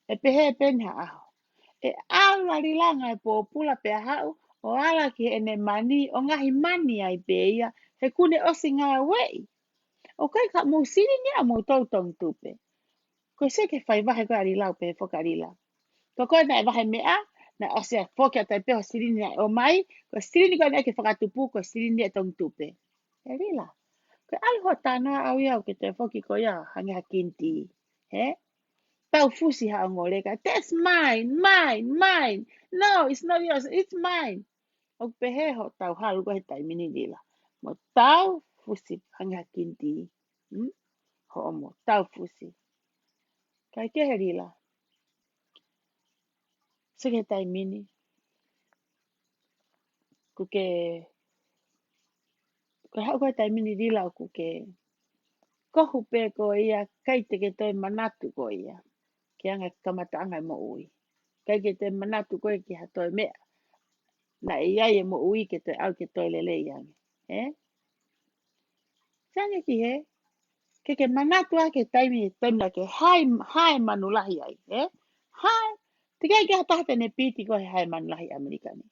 E pehe e penha aho. E ala rilanga e pōpula pe hau. O ala ki ene mani, o ngahi mani ai pe ia. He kune o si ngā wei. O kai ka mō siri ni a mō tautong tupe. Ko se ke whai wahe koe a rilau pe whoka rila. Ko koe na e wahe mea, na o se whoki a tai peho siri ni o mai. Ko siri ni koe na ke whakatupu, ko siri ni e tong tupe. E rila. Ko ai ho tāna au iau ke te whoki ko ia hangi ha kinti. He? Tau fusi ha o ngoreka. That's mine, mine, mine. No, it's not yours, it's mine. O pehe ho tau haru ko he tai mini rila. Mo tau fusi hangi ha kinti. Ho omo, tau fusi. Kai ke he rila. Se ke tai mini. Kuke ko hau koe tai mini rila o kuke kohu pe ko ia kai te ke toi manatu ko ia ke anga kamata anga mo ui kai ke te manatu ko ki ha toi mea na ia e mo ui ke te au ke toi lele ia eh sanga ki he ke manatu a ke tai mi ke hai manulahi ai hai te kai ke hata te ne piti ko he hai manulahi amerikani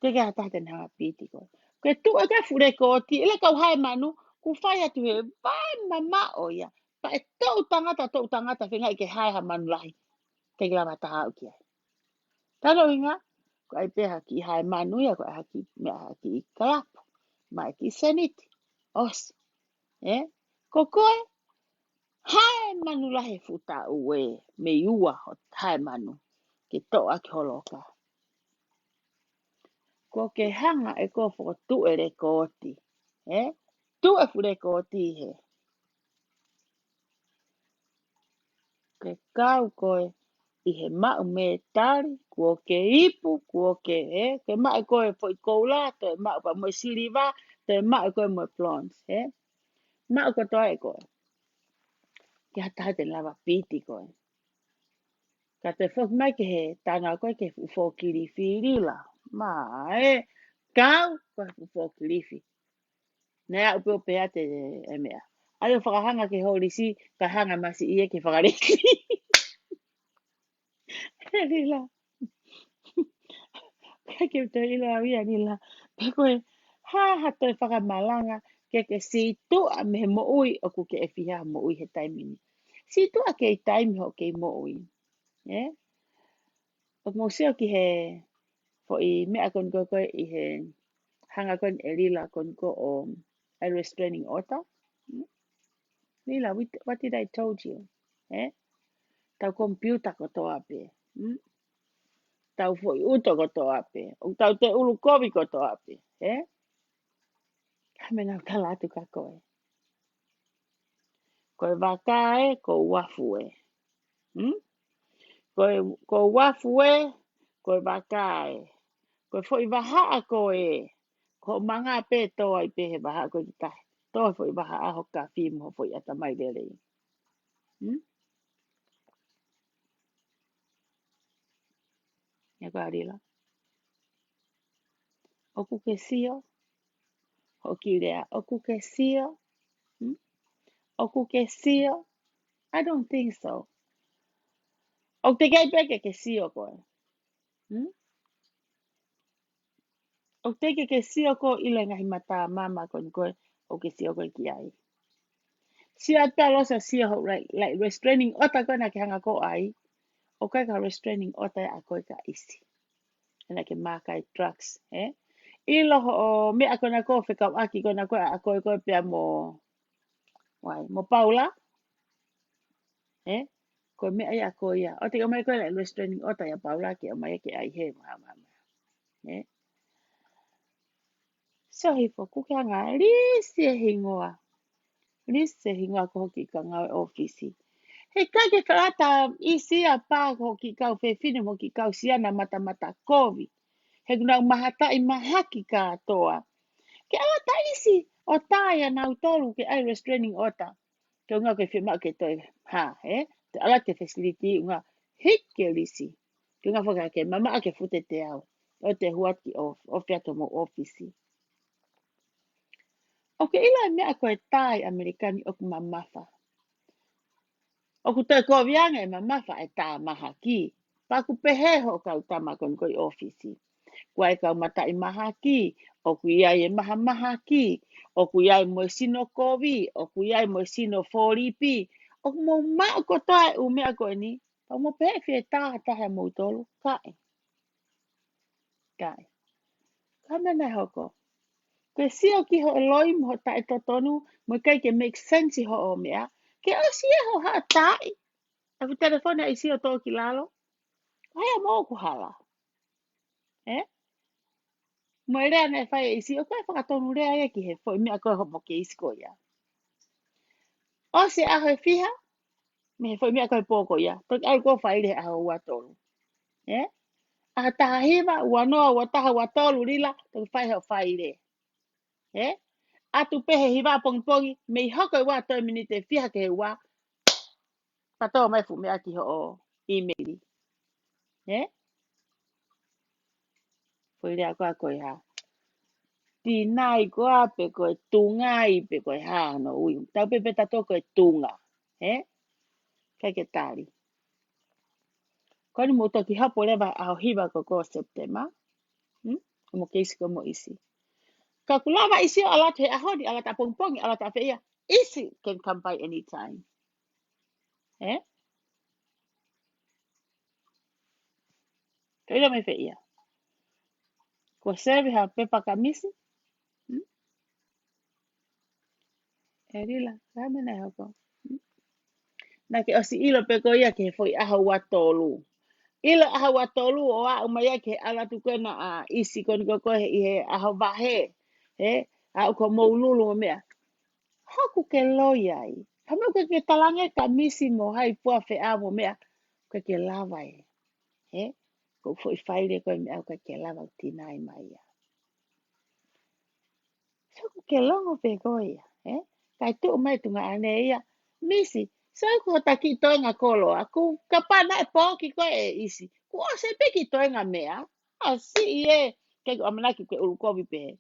te kai hata te na piti ko ke tu e ka fure ko ti ele ka hai manu ku fai atu he vai mama o ia pa e tau tangata whenga I ke hai ha manulahi ke gira mata hau ki ai tano inga ko ai peha ki hai manu ia ko ai haki mea haki I kalapu mai ki seniti os ko koe hai manulahi futa ue me iua ho hai manu ke toa ki holoka ko ke hanga e ko fo tu e re koti tu e fure koti he ke kau koe I he mau me tari, kua ke ipu, kua ke ke mau koe foi koula, te mau pa mo siriva, te mau koe mo plons, mau ko toa e koe. Ke hata te lava piti koe. Ka te whok mai ke he, tanga koe ke whokiri whirila. Mai, kau, koe whokiri. Nea upe o pea te e mea. Ai o whakahanga ke horisi, ka hanga masi ie ke whakareki. Rila. Ke te ila ia nila. Pe koe, ha toi whakamalanga, ke si tu a me mo ui, o ku ke e whiha mo ui he taimini. Si tu a ke I taimi ho ke mo ui. O mo seo ki he, fo I mea kon koe I he, hanga kon e lila kon ko o a restraining order. Lila, what did I told you? Tau computer ko toa pe. Tau fo I uto ko toa pe. O tau te ulu kovi ko toa pe. Kamena kala atu ka koe. Koe wakae, ko wafue. Ko wafue, koe wakae. Koe foi waha a koe. Ko manga pe toa I pe he waha koe ki tahe. Toa foi waha a hoka fimu ho foi ata mai lele. Ia koe arila. Oku ke sio. Hoki rea. Oku ke sio. Oku ke sio. I don't think so. O te gai peke ke sio koe. O te ke sio ko ila ngahi mata mama kon koe. O ke sio koe ki ai. Sio ata losa sio ho like restraining ota koe na ke hanga ko ai. O kai ka restraining ota a koe ka isi. Ena ke makai drugs. Ilo o mea kona ko whekau aki kona koe a koe pia mo mo paula. Ko mea ia koe ia. O te ka mai koe like restraining ota ia paula ki o mai ke ai he mama. So hifo kuka nga lisi hingoa. Lisi hingoa ko hoki ka ngau ofisi. He kage karata isi a pā hoki kau whewhine hoki kau siana mata kovi. He kuna mahata I mahaki katoa. Ke ala ta isi o taia nau tolu ke ai restraining order. Ke unga ke whima ke toi ha, te ala te facility unga hike lisi. Ke unga whaka ke mama ake fute te au. O te huaki o whiato mo ofisi. O ke ila mea koe tai Amerikani o ku mamafa. O ku toi kovianga e mamafa e tā maha ki. Paku peheho kau tamakon koi ofisi. Kua e kau mata I maha ki. O ku iai e maha ki. O ku iai mo sino kovi. O ku iai mo sino 4EP. O ku mo mao ko tae u mea koe ni. Pa mo pehe fie taha mo tolu. Kai. Ka mena hoko. Ke sio ki ho loi mo tae totonu. Mo kai ke make sense ho o mea. Ke o sie ho ha tae. A ku telefone I sio tō ki lalo. Haya mo ku hala. Mo rea ne whai I sio. Koe whakatonu rea e ki he fo. Mea koe hopo ke isko ia. O se aho e fiha. Me he fo mea koe pōko ia. Toki au ko whaile aho ua tolu. A taha hiva. Ua noa ua taha ua tolu rila. Toki whai heo whaile. Atu pehe hiva pongi. Me I hoko I wā toi minute fiha ke he wā. Patoa mai fu mea ki ho o emaili. Whaile a koa koe ha. Tinai koa pe koe tunga I pe koe ha no ui. Tau pepe tato koe tunga. Kai ke tari. Koe ni mo toki hapo lewa aho hiva ko Septemba. Mo keisi ko mo isi. Ka kulawa isi o ala te ahodi, ala ta pongpongi, ala ta feia. Isi can come by anytime. Kaila me feia. Ko serve ha pepa kamisi. Erila, kame na hoko. Na ke osi ilo pe ko ia ke foi aha wa tolu. Ilo aha wa tolu o a umaya ke ala tu kena a isi kon ko he aha bahe. A ko mo lulu mea. Haku ke loiai. Kame ke talange kamisi mo hai pua fe amo mea. Ke lava ko foi faile ko me au ke lava tinai mai ya. So ke longo pe ko ia, kai tu mai tunga ane ia. Misi, so ko taki toenga kolo aku kapana e poki ko e isi. Ko se pe ki toenga mea. Asi ke amana ki ke ulukovi pe.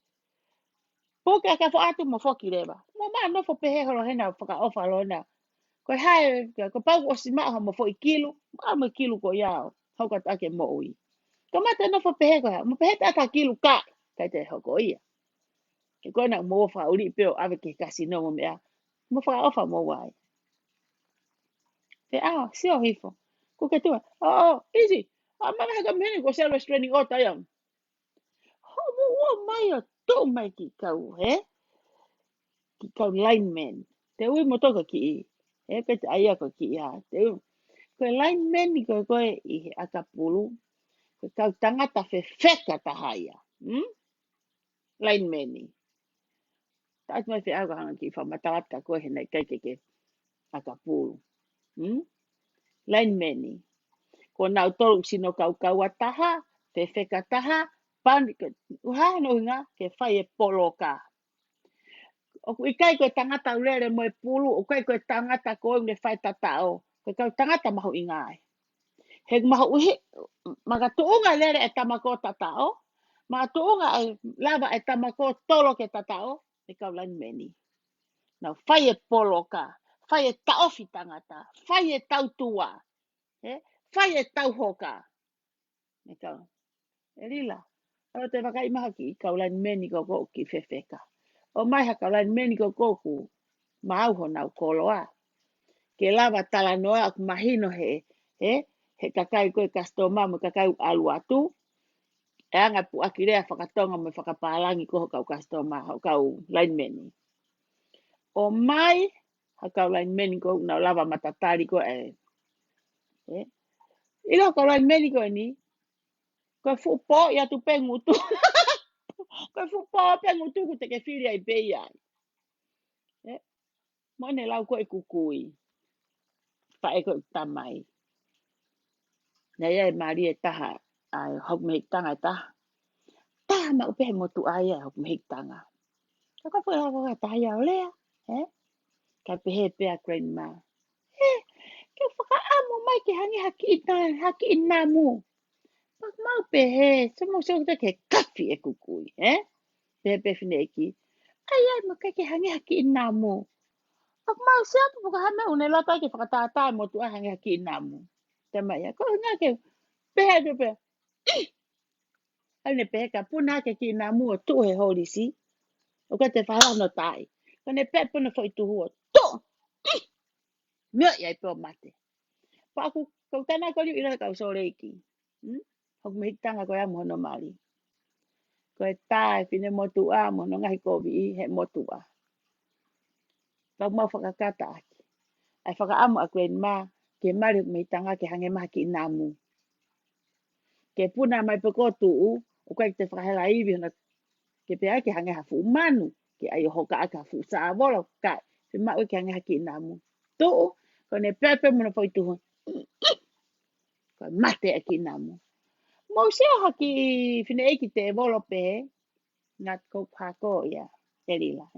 Poke ka fo atu mo foki leva. Mo ma no fo pe he holo hena foka ofa lona. Ko hai ko pau o si ma mo fo kilo, ma mo kilo ko yao. Hoka take mo ui. Ko mate no fo pe he ko mo pe he ta kilo ka. Kai te hoko ia. Ke koe na mo fa uri peo ave ke kasino mo mea. Mo fa ofa mo wai. Te si o hifo. Ko ke tua. Easy. Mama haka mene ko self restraining order yang. Ho mo mai o to mai ki kau, Ki kau lineman. Te ui mo toka ki i. Pe te aia ko ki ia. Te ui. Koe lineman ni koe I akapulu. Ko kau tangata fe feka tahaya. Lineman ni. Taat mai fe aga hanga ki whamatarat ka koe he nei ke akapulu. Lineman ni. Ko nau tolu sino kau ataha, te wheka taha, pani ke uhano inga ke whai e poloka. O ku ikai koe tangata urere mo e pulu, o koe tangata koe ne whai tatao. Koe kau tangata mahu ingai. He mahu uhi, maka tuunga lere e tamako tatao, maka tuunga e lava e tamako tolo ke tatao, e kau lineman ni. Nau whai e poloka, whai e taofi tangata, whai e tautua, whai e tauhoka. Ne kau, e rila. O te wakai maha ki kau lineman ni ko ki whewheka. O mai ha kau lineman ni ko ku maauho nau koloa. Ke lava tala noa aku mahino he kakai koe kastoma mo kakai alu atu. E anga pu akirea whakatonga mo whakapalangi ko kau kastoma ho kau lineman ni. O mai ha kau lineman ni ko nau lava matatari ko Ilo kau lineman ni ko ni. Ko fu po ia tu pengutu. Koe fu pō pe ngutuku te ke whiri ai pei ai. Mo ne lau koe kukui. Pa e koe tamai. Na ia e mari e taha. Ai hok me tanga taha. Taha ma upe he motu ai ai hok me tanga. Ka koe fwe haka taha ia o lea. Ka pehe pea grandma. Ke whaka amo mai ke hangi haki i nā mu. Pak mau pehe. Samo te ke kafi e kukui. Pehe pehe whine eki. Ai mo ke hangi haki i nā mu. Pak mau sea tu puka hame une lata ke whakatātā motu a hangi haki i nā mu. Te mai a. Ko ngā ke pehe te pehe. Ane pehe ka puna ke ki nā mu o tu he holisi. O ka te whalano tai. Kone pehe puna fo i tuhu o tu. Mea iai peo mate. Pa aku kau tana kau liu ira kau soreiki. Hoku me hitanga koe amu hono mari. Koe tae whine motu a mono ngahi kovi I he motu a. Pau mau whakakata aki. Ai whaka amu a koe ma ke mari hoku me hitanga ke hange maha ki nā mu. Ke puna mai peko tuu o koe te whakahela iwi hona ke pea ke hange hafu manu. Ke ai hoka aka hafu saa wolo kai. Ke mau ke hange haki nā mu. Tuu, kone pepe muna fo I tuhu. Koe mate a ki nā mu. Mau sea haki whine eki te wolo pehe. Ngat kou pako ia. Terila.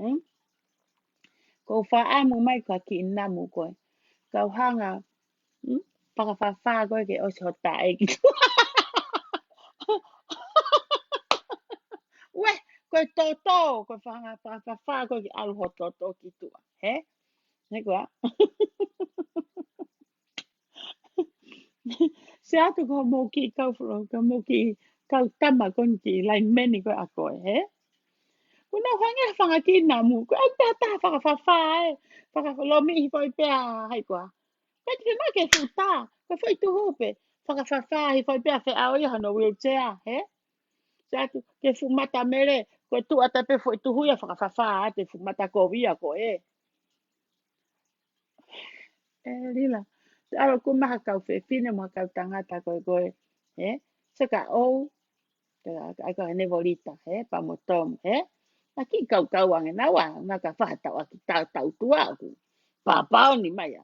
Kou wha amu mai ka ki nā mu koe. Kau hanga. Whakawhawha koe ke osi hota eki. Weh, koe toto. Koe whakawhawha koe ke alu ho toto ki tua. He koa. Se atu ko mo ki kau whuro. Ko mo ki kau tama kon ki lai meni koe a koe. Kuna whange whanga ki nā mu. Koe ai pēr taha whakawhawha e. Whakawhalomi I hoi pēr hai koa. Koe te whenā ke whūtā. Koe whai tu hope. Whakawhawha I hoi pēr whe au iha no wheelchair. Se atu ke whumata mere. Koe tu atape whai tu huia whakawhawha. Te whumata ko via koe. Lila. Te aro ku maha kau whine maha kau tangata koe koe. Se ka ou. Ai ka nevolita. Pa mo tom. Na ki kau ange nawa. Nga ka whahatau aki tau tua aku. Pāpau ni mai a.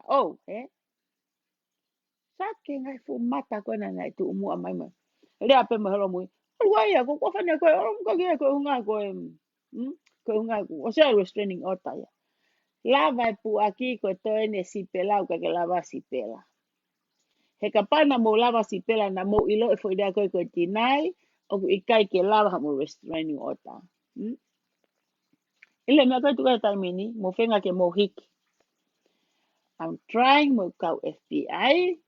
Sa ke ngai fu mata koe na ngai tu umua mai mai. Rea pe mahalo mui. Aluai a ko whanya koe. Orom ka kia koe hunga koe. Koe hunga koe. O sea restraining order ia. Lava e pu aki koe toe ne sipela o ka ke lava sipela. He ka pana mo lava sipela na mo ilo e fo idea koe koe tinai. O ku ikai ke lava mo restraining order. Ile mea koe tu kai taimini. Mo whenga ke mo hiki. I'm trying mo kau FBI.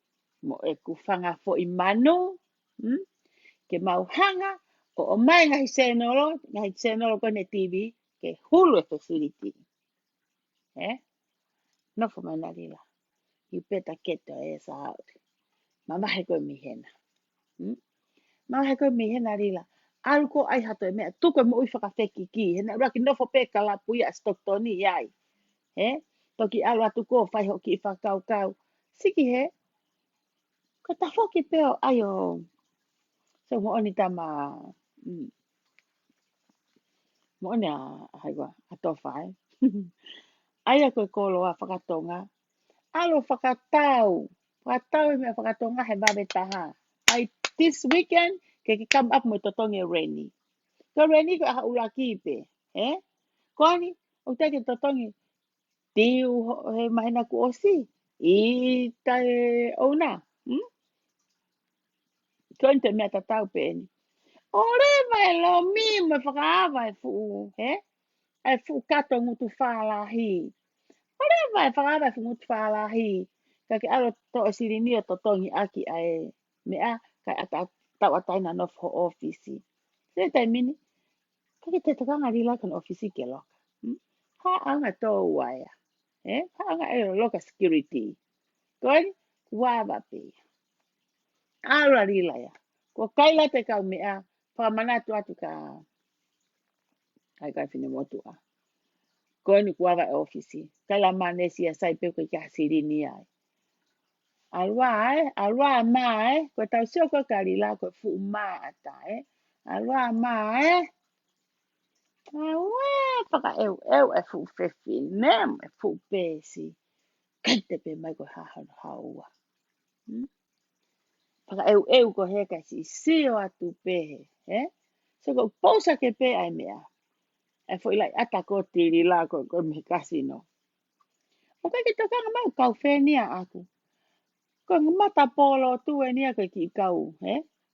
Mo e ku whanga fo I manu. Ke mau hanga. O mai ngahi senolo. Ngahi senolo kone TV. Ke hulu e facility. No fo mai narila. You better get your ass out. Mama he koe mihena. Mama he koe mihena rila. Alu ko ai hato e mea. Tuko mo ui whakawheki ki. Hena raki nofo peka la puia stoktoni iai. Toki alu atu ko whai hoki I whakau kau. Siki he. Ko ta whoki peo. Ayo. So mo oni tama. Mo oni a haiwa. A towhai. Aia koe kolo a whakatonga. Alo whakatau. Whakatau e mea whakatonga he babe taha. Ai this weekend. Ke come up mo totongi Reni. Ko Reni ko aha ulaki pe. Ko ani. O te ke totongi. Tiu he mahina ku osi. I tae ona. Ko inte mea tatau pe ni. Ore vai lo mi me whakaawa e fu. E fu kato ngutu whaalahi. Ore vai whakaawa e fu ngutu whaalahi. Ka ke aro to o sirini o totongi aki ai. Mea kai ata tau ataina no ho ofisi. Se tai mini. Ka ke te takanga rila kan ofisi ke loka. Ha anga tō waia. Ha anga e loka security. Koini, wawa pe. Ara rila ya. Ko kaila te kau mea. Whamanatu atu ka. Ai kai whine motu a. Koini kuawa e ofisi. Kaila manesi a sai peko I ka sirini ai. Alwa mai. Ko tau sio ko karila ko fu ma ata. Alwa mai. Waka e fu fefi nem e fu pesi. Kante pe mai ko haua. Paka ko heka si sio atu pehe. So ko posa ke pe ai mea. E fu ilai ata ko tiri la ko me kasino. O kai ke tokanga mau kau fenia aku. Ko mata polo tu e nia ko ki kau.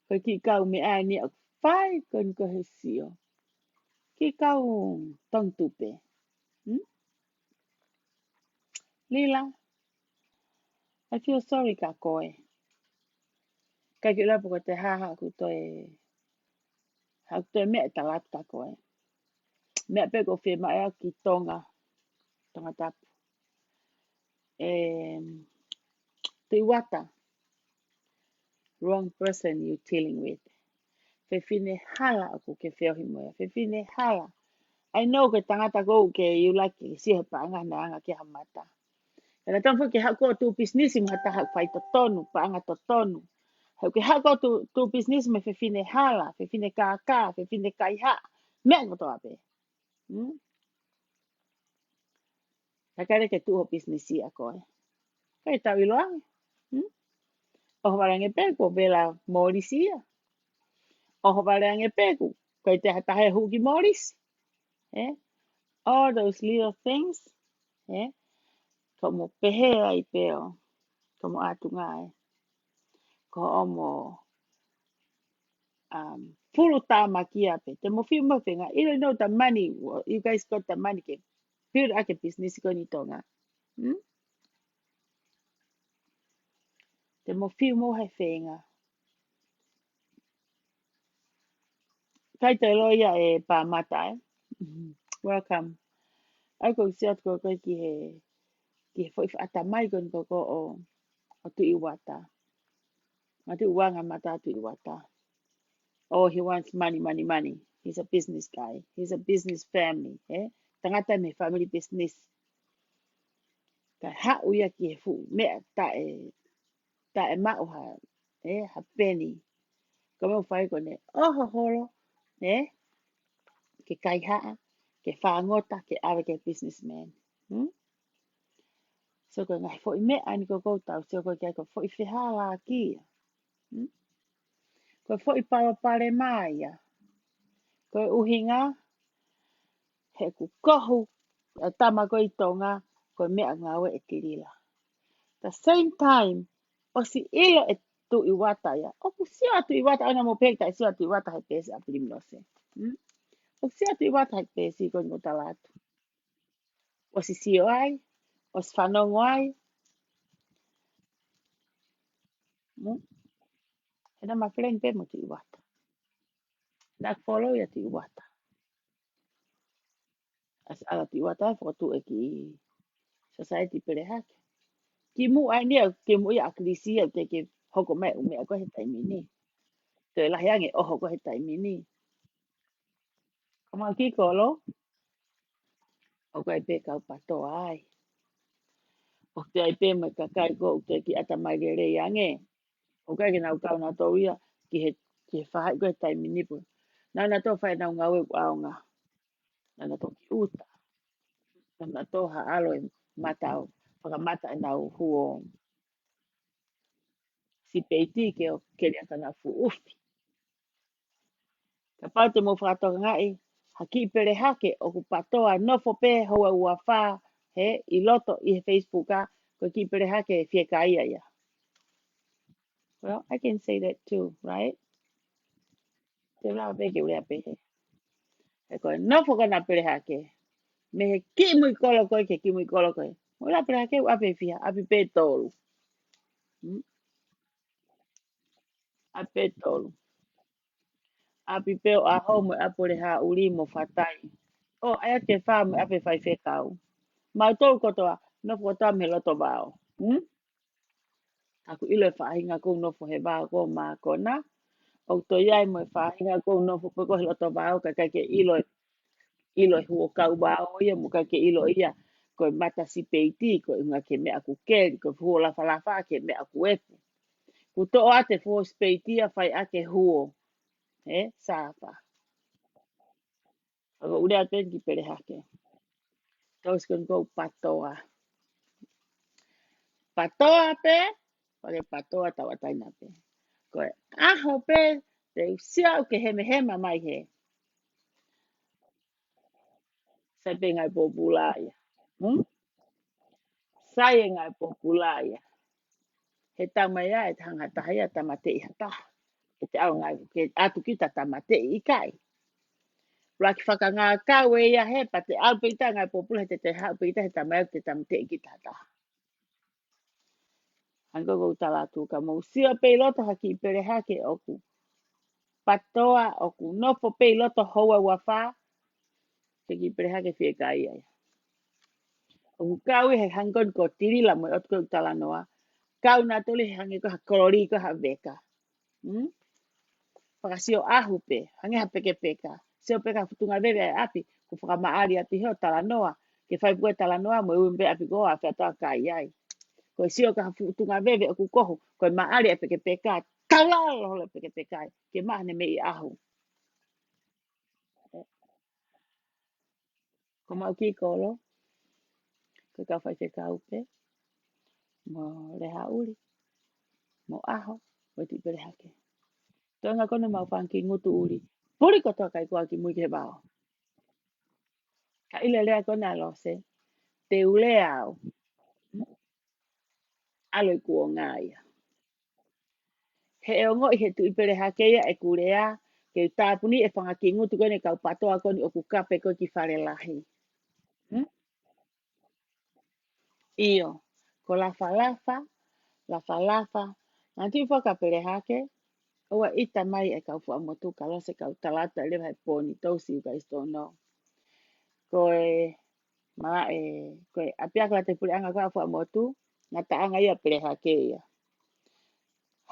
Ko ki kau me ai nia. Fai ko he sio. Ki kau tong tupe. Lila, I feel sorry ka koe. Kai ki lapu ko te haha ku toi mea talat ka koe. Mea pe ko whi mai ki tonga tapu. Te wata, wrong person you dealing with. Whine hala aku ke whiohi moia. Whine hala. I know ke tangata kou ke you like ke sihe paanga na anga ke hamata. Kena tamfu ke hako tu business im hata hak whai to tonu, paanga to tonu. Hau ke hako tu business me whine hala, whine kākā, whine kaiha. Mea ngoto ape. Hakare ke tuho business ia koe. Kai tau iloange. Oho warange peku vela morisi ia. Oho warange peku. Kai te hatahe huki morisi. All those little things. Komo pehe ai peo. Komo atungai. Ko omo fulu tama kia pe. Te mo fiu mo whenga. You don't know the money. You guys got the money ke. Build ake business ko ni tonga. Te mo fiu mo hai whenga. Kai te loia e pa mata Welcome. Ai ko siat ko ki he foi ata mai kon ko o tu iwata. Ma tu wanga mata tu iwata. Oh, he wants money, money, money. He's a business guy. He's a business family. Tangata me family business. Ka ha uia ki he fu. Mea ta e mau ha. Ha penny. Ko me whai ko ne. Oh, holo. Ke kai haa. Ke whangota. Ke awe ke businessman. So ko ngai fo me ani ko tau. So ko kai ko fo i whihala kia. Ko fo i pare mai ia. Ko uhinga. He ku kohu. Tama ko i tonga. Ko mea ngawe e kirila. The same time. O si ilo e tu i wata ia. O ku sia tu i wata. Ana mo pekta e sia tu i wata hai pesi a prim no se. O sia tu i wata hai pesi ko ngota latu. O si sio ai. O si whanongo ai. Hena ma friend pe mo tu i wata. Nak follow ia tu i wata. As ala tu i wata fo tu e ki society pere hake. Ki mu ai nia ki mu ia akrisia te ke hoko mai ume a ko he taimini. Te lahi ange oho ko he taimini. Kama ki kolo. O ko e pe kau pato ai. O te ai pe me kakai ko o te ki ata mai re re ange. O kai ke nau kau na tau ia ki he whahai ko he taimini po. Nana to whai nau ngau e aonga. Nana to ki uta. Nana to ha alo e matau. Whakamata e nau huo si peiti ke o keria kana fu ufi. Ka pau te mo whakatoka ngai, haki pere hake o ku patoa nofo pe hoa ua wha i loto i he Facebook a, ko ki pere hake e whieka ia ia. Well, I can say that too, right? Te rao peke urea pehe. E koe nofo kana pere hake. Me he ki mui kolo koe ke ki mui kolo koe. Ura pere hake u ape fia, ape pe tolu. Ape tolu. Ape peo a homo apore ha uri mo whatai. O, aia te wha mo ape whai whekau. Mau tolu kotoa, nofo kotoa me loto bao. Aku ilo e whaahinga kou nofo he bao ko mā kona. O to iai mo e whaahinga kou nofo pe ko he loto bao ka kai ke ilo e huo kau bao ia mo kai ke ilo ia. Ko e mata si peiti ko e unga ke mea ku keri ko huo la whalafa ke mea ku epu. Ku to o ate fuo speiti a whai ake huo. Sāpa. Ako urea ten ki pere hake. Taus kon go patoa. Patoa pe, pake patoa tawataina pe. Koe aho pe, te usia o ke hema mai he. Sai pe ngai populaya. Sai ngai populaya. He tamaya e hanga tahia tamate i hata. E te au ngai, ke atu kita tamate i kai. Raki whaka ngā kau e ia he, pa te au peita ngai popula te hau peita he tamaya te tamate i kita hata. Hanko kou talatu ka mou sia pe loto haki i pere hake oku. Patoa oku nofo pe loto hoa wafa. Te ki pere hake fie kai ai. Oku kau he hankon ko tirila mo otko tala noa. Kau na tole he hange ko ha kolori ko ha veka. Whakasio ahu pe, hange ha peke peka. Sio peka futunga veve ai api, ko whakamaari api heo tala noa. Ke whai pue tala noa mo uimbe api ko a whiatoa kai ai. Ko sio ka futunga veve o ku kohu, ko maari a peke peka. Tala hole peke peka. Ke mahne me i ahu. Ko mau ki kolo. Ko ka whai te kaupe. Mo reha uri. Mo aho. Mo ti pere hake. Tonga kone mau whanki ngutu uri. Puri kotoa kai kua ki mui ke bao. Ka ile lea kone alose. Te ule au. Aloi kuo ngāia. He o ngoi he tu i pere hakeia e kurea. Ke tāpuni e whangaki ngutu kone kau patoa kone o ku kape ko ki whare lahi. Iyo. Ko lafa lafa. Lafa lafa. Nanti whaka pere hake. Oa ita mai e kau wha motu ka lose kau talata lewa he pōni. Those you guys don't know. Koe. Ma e. Koe apiakala te puri anga kau wha motu. Nga taanga ia pere hakeia.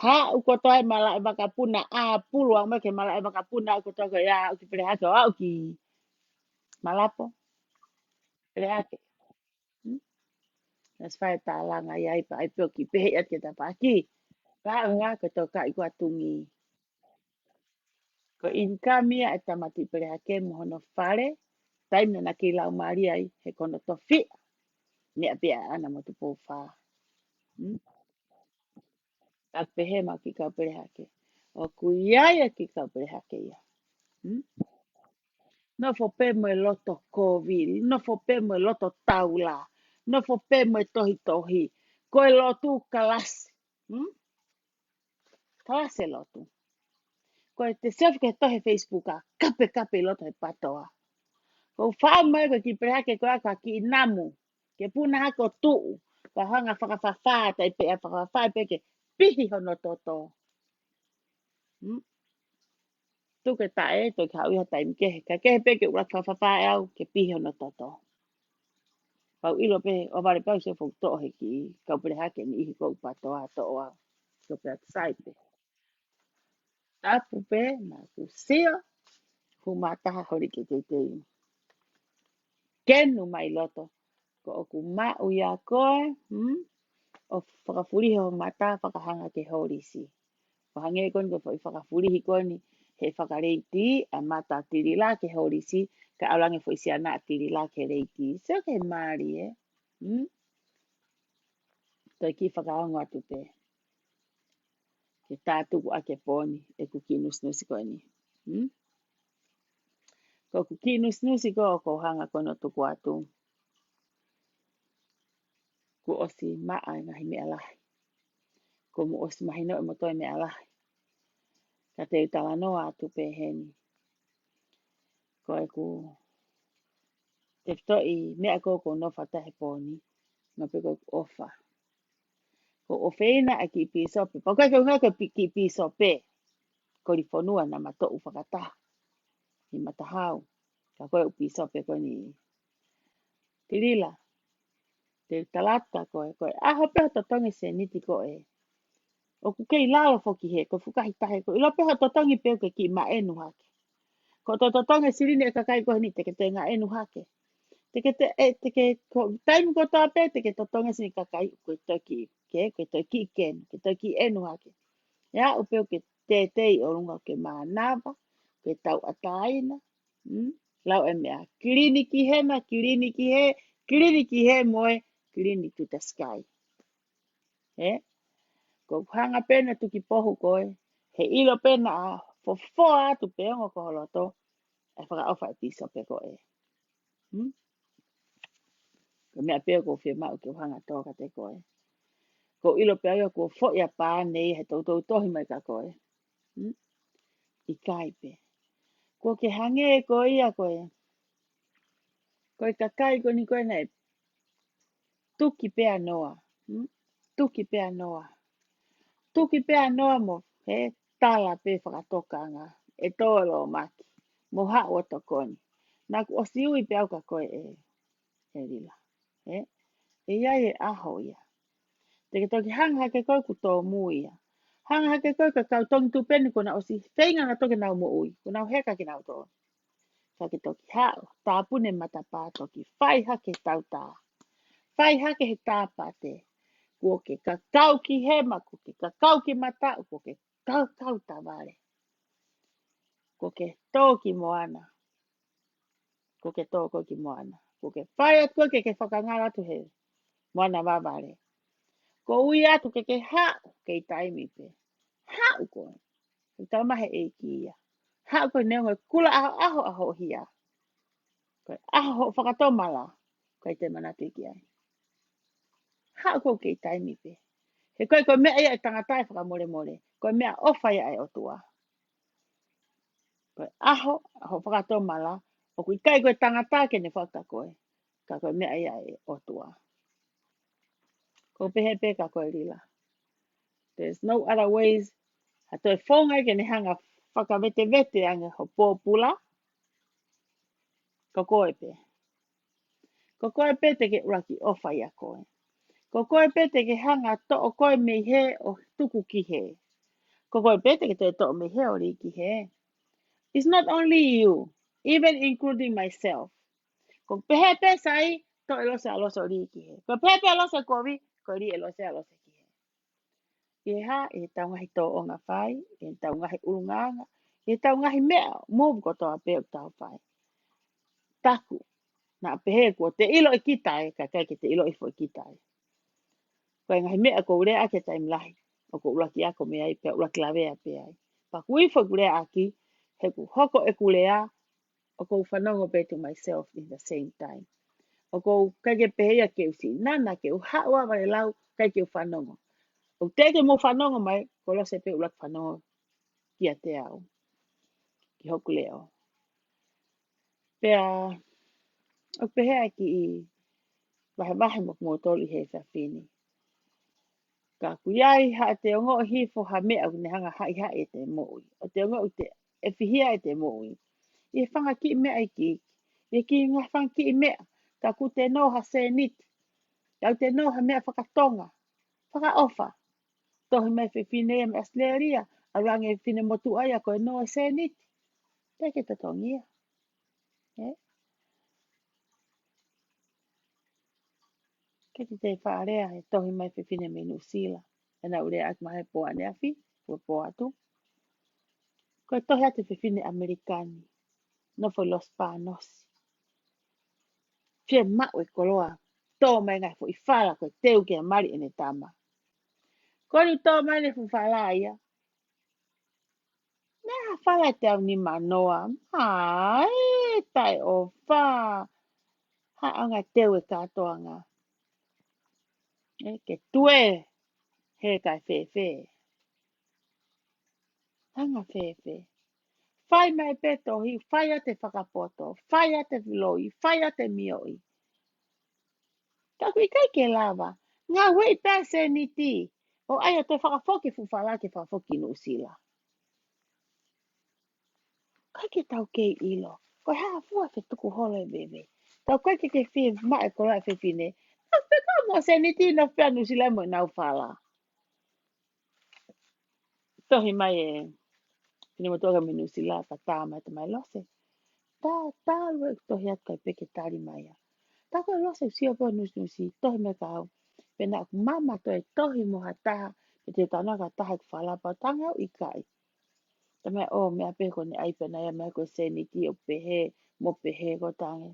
Ha uko toa mala e makapuna a pulu ang make mala e makapuna uko toa ya uki pere hake o uki malapo pere hake. Nas fai ta langa ia i pa i pio ki pehe at ke ta paki. Pa nga ko to ka i kua tungi. Ko inkamia e tamati pere hake mohono fare. Taime na ki lau maria i he kono to fi. Ne apia ana mo tu po fa. Tak pehe ma ki ka pere hake. O kuiaia ki ka pere hake ia. No fo pe mo loto COVID, no fo pe mo loto taula, no fo pe mo tohi tohi. Ko e lotu kalasi. Kalasi e lotu. Ko e te self ke tohe Facebooka, kape kape loto e patoa. Ko whao mai ko ki prehake ko aka ki namu. Ke puna hako tuu. Ka hanga whakawhawha tai pe a whakawhawha pe ke pihi hono toto. Tuke tae to ka uiha taim ke. Ka kehe pe ke ura whakawhawha e au ke pihi hono toto. Pau ilo pe o vale pau se fok to he ki ka pere hake ni i ko patoa to o ko pe sai pe. Tapu pe na ku sia ku mata hori ke te. Kenu mai loto ko o ku ma u ya ko o whakafuri ho mata whakahanga ke hori si. O hange kon ko whakafuri hi koni he whakareiti a mata tirila ke hori si ka alange fo isi ana tirila ke reiti. So ke mari e. Toi ki whakaongo atu pe. Ke tātuku ake pōni e ku ki nusnusi koe ni. Ko ku ki nusnusi ko hanga kono tuku atu. Ku osi maa ngahi mea lahi. Ko mu osi mahino e motoe mea lahi. Ka te utala noa atu pe heni. Ko e ku te toi mea ko no whatahe pōni. Nga pe ko ofa. Ko ofeina a ki piso pe. Pau kai ka ki piso pe. Ko ri whanua na mato u whakataha. Ni matahau. Ka koe u piso pe ko ni. Tirila. Te talata koe. Aho peho to tongi se niti koe. O ku kei lalo foki he. Ko fukahi tahe koe. Ilo peho to tongi peo ke ki ma enu hake. Ko to tongi sirine e kakai koe ni teke te ngā enu hake. Teke taimu ko toa pe teke to tongi sini kakai koe toki. Koe toki ken. Koe toki enu hake. Ya upeo ke te tei o runga ke mā nava. Ke tau ataina. lau e mea kliniki he na kliniki he moe clinic to the sky. He? Ko hanga pena tuki pohu koe, he ilo pena a fofoa atu peongo ko holoto, e whaka ofa e piso pe koe. Ko mea peo ko whia mau ki hanga toka te koe. Ko ilo peo ko foia pā nei he tautou tohi mai ka koe. I kai pe. Ko ke hange e koe ia koe. Koe ka kai ko ni koe nei. Tuki pea noa. Tuki pea noa. Tuki pea noa mo. He tala pe whakatoka ngā. E tōlo maki. Mo hao to koni. Nā ku o siui pea ka koe e rila. He? E iai e aho ia. Te ke toki hanga hake koe ku tō mui ia. Hanga hake koe ka kau tongi tu peni ko na osi whainga na toke nau mo ui. Ko nau heka ki nau tō. Ka ke toki hao. Tāpune matapā toki. Whai hake tau tā. Whai hake he tāpate. Ko ke kakau ki hema. Ko ke kakau ki mata. Ko ke kakau tā vare. Ko ke tō ki moana. Ko ke tō ko ki moana. Ko ke whai atu koe ke whakangara tu he. Moana waware. Ko ui atu ke hao. Ke taimi pe. Hao koe. Ko tau mahe e ki ia. Hao koe neonga kula aho hia. Koe aho whakatomala. Koe te manatu ki ai. Hao koe ke taimi pe. He koe mea ia e tangatai whakamore more. Koe mea ofa ia e otua. Koe aho whakatomala. O kui kai koe tangatai ke ne whaka koe. Ka koe mea ia e otua. Ko pehe pe ka koe rila. There's no other ways. Ha toi whongai ke ne hanga whakavete anga ho pōpula. Ko koe pe. Ko koe pe te ke uraki ofa ia koe. Ko koe pe te ke hanga to o koe me he o tuku ki he. Ko koe pe te ke te to me he o ri ki he. It's not only you, even including myself. Ko pehe pe sai, to e lose aloso ri ki he. Ko pehe pe aloso kovi, ko ri e lose aloso ki he. E ha, e tau ngahi tō o ngā whai, e tau ngahi urunganga, e tau ngahi mea, mōbu ko toa pe o tau whai. Taku, nā pehe ko te ilo i kitai, ka kai ke te ilo i fo i kitai. Ko e ngahi mea ko urea ake taim lahi, o ko uraki ako mea i pia uraki lawea pe ai. Pa kui fo urea aki, he ku hoko e kulea, o ko whanongo pe to myself in the same time. O ko kai ke pehea ke usi nana ke u hawa wale lau kai ke u whanongo. O teke mo whanongo mai, ko lo se pe uraki whanongo kia te au. Ki hoku leo. Pea, o pehea ki i wahe mo toli he whawhini. Ka kuiai ha te ongo o hifo ha mea o ne hanga hai e te moui. O te ongo o te e whihia e te moui. I whanga ki mea i ki. I ki ngā whanga ki mea. Ka ku te noha se nit. Kau te noha mea whakatonga. Whaka ofa. Tohi mai whiwhine e me asleria. A rangi e whine motu aia koe noa se nit. Teke te tongia. Ke te whaarea he tohi mai whiwhine me Nusila. E na ure ak mahe po ane awhi. Ua po atu. Koe tohi ate whiwhine Amerikani. No foi los panos. Fie mau e koloa. Tō mai ngai fo i whala koe teu kia mari ene tama. Kori tō mai ne fu whala ia. Nea whala te au ni manoa. Hai, tai o wha. Ha anga teu e katoa ngā. Ke tue. He kai whewhe. Hanga whewhe. Whai mai peto hi, whai ate whakapoto, whai ate viloi, whai ate mioi. Ka kui kai ke lava, ngā wei pēse ni ti, o aia te whakafoki fuwhala ke whakafoki no sila. Kai ke tau kei ilo, koe haa fua whi tuku holo e bebe. Tau kai ke whi mai kola e whiwhine, tau peka mua se ni ti na whea no sila mo nau whala. Tohi mai e, pini mo toga me no sila, ka tā mai te mai lose. Tā lue tohi atu kai peke tāri mai a. Tā koe lose sio po nusi, tohi me kau. Pena aku mama toi tohi mo ha taha, pe te tana ka taha ku whalapa tanga o i kai. Ta mea o mea peho ni ai pena ia mea koe se ni ti o pehe, mo pehe ko tange.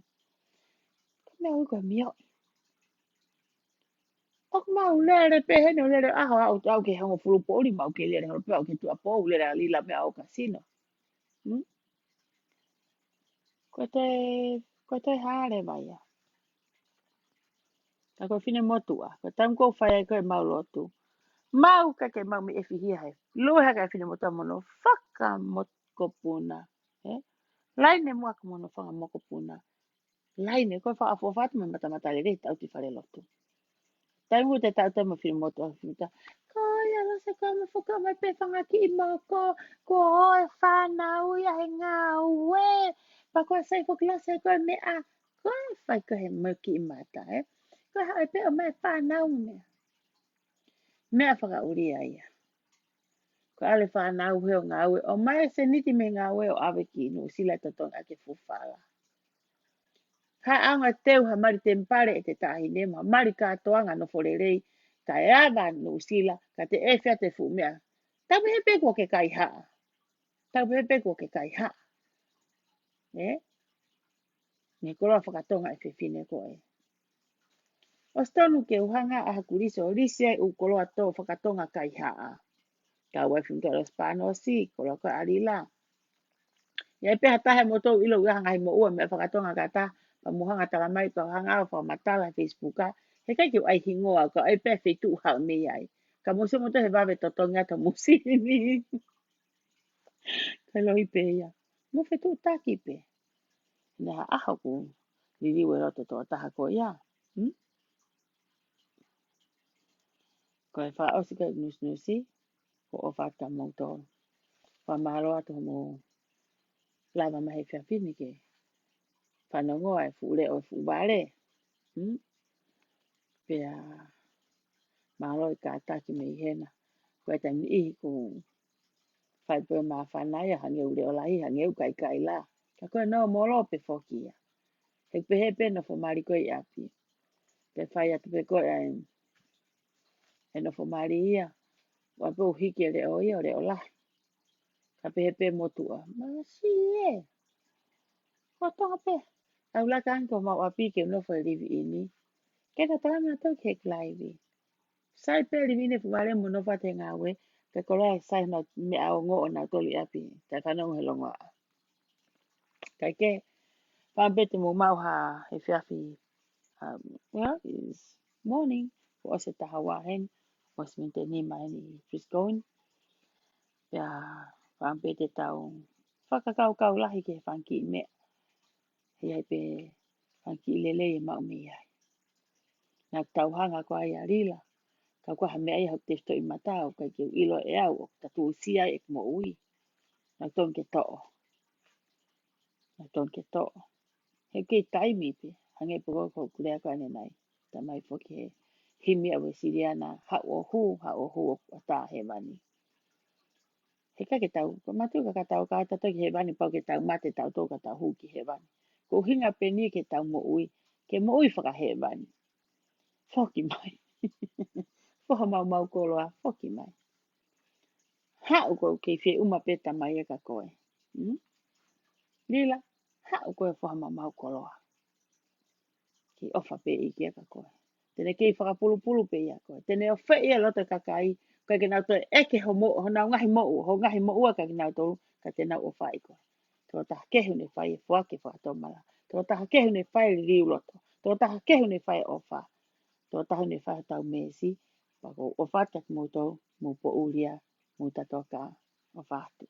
Me au ko mio. Ok mau lere pehe no lere aho au ke hango fulu poli mau ke lere ho pe au ke tu apo lere lila me au kasino. Ko te hare vai ya. Ka ko fine motua. Ko tam ko fai ko mau lotu. Mau ka ke mau mi e fihi hai. Lo ha ka fine motua mono faka mot ko puna. Eh? Lain mua ko mono fanga mo ko puna. Lain ko fa afo fatu me mata mata le tau ti fare lotu. Tai mu te tau te mo fine motua fita. Ko ya lo se ko mo foka mai pe fanga ki mo ko oi fa na u ya he nga we. Pa ko sai ko klase ko me a ko fai ko he mo ki mata eh. Ko ha pe o mai fa na u me. Me a whaka uri ai. Ko ale whanau heo ngā ue. O mai se niti me ngā ue o awe ki no sila tatonga ke fuwhala. Ka anga teu ha mari te mpare e te tahi nema. Mari katoanga no forerei. Ka e awa no sila. Ka te e whia te fu mea. Tau he peko ke kai haa. Tau he peko ke kai haa. Eh? Ne koroa whakatonga e whiwhine ko e. O stonu ke uhanga a hakuriso. Risi ai u koroa tō whakatonga kai haa. Ka wai whimka o spano si. Koroa ko arila. Ya pe hata he moto ilo uha ngai mo ua me whakatonga kata pa muhanga tala mai pa hanga au whamatala Facebook a he kai ki ai hingoa ka ai pe whetu hau me ai ka muso moto he wawe totonga ta musi ni ka lohi pe ia mo whetu taki pe na aha ku lili we roto to taha ko ia ko e wha ausika nus nusi ko o whata moto wha mahalo ato mo lava mahe whiawhini ke whanongoa e fuure o fuware pea maloi ka taki me hena ko ta ni ko fai pe ma fanai ha ngeu le ola hi ha ngeu kai la ka ko no molo pe fokia he pe no fo mari ko ia pi pe fai atu pe ko e no fo mari ia wa po hiki le o ia le ola ka pe motua ma si e ko to pe au la kan ko ma wa pi ke no fo livi ini ke ta tama to ke klaivi sai pe limine fu vale mo no fa te ngawe ke kola sai na me au ngo na to li api ta ta no helonga kai ke pa bete mo mau ha e fiafi well is morning was it hawa hen was mente ni mai ni just going ya pa bete tau fa ka kau la ke fanki me ya pe fanki lele ma mi ya na tau hanga ko ai rila ka ko ha me ai ha te sto i mata o ka ke ilo e au ta tu sia e mo ui na ton ke to he ke taimi pe hange po ko kulea ka ne nai ta mai fo ke himi a we siriana ha o hu o ta he mani he ka ke tau ko matu ka tau ka ta to he mani pa ke tau mate tau to ka tau hu ki he mani ko hinga pe ni ke tau mo ui ke mo ui fa ka he mani fo ki mai fo ha mau ko loa fo ki mai ha o ko ke fe uma pe ta mai ka koe lila ha o ko fo ha mau ko loa ki ofa pe i kia ka koe. Tene kei whakapulu pe ia koe. Tene o whai ia lota kakai, ka ke nau to eke ho nau ngahi mo ua ka ke nau tolu, ka te nau o whai koe. Tō taha kehu ne whai e whake whakatomala. Tō taha kehu ne whai riu loto. Tō taha kehu ne whai o wha. Tō taha ne whai tau mesi. Wako o whatak mo tō, mo po uria, mo tatoka o whatu.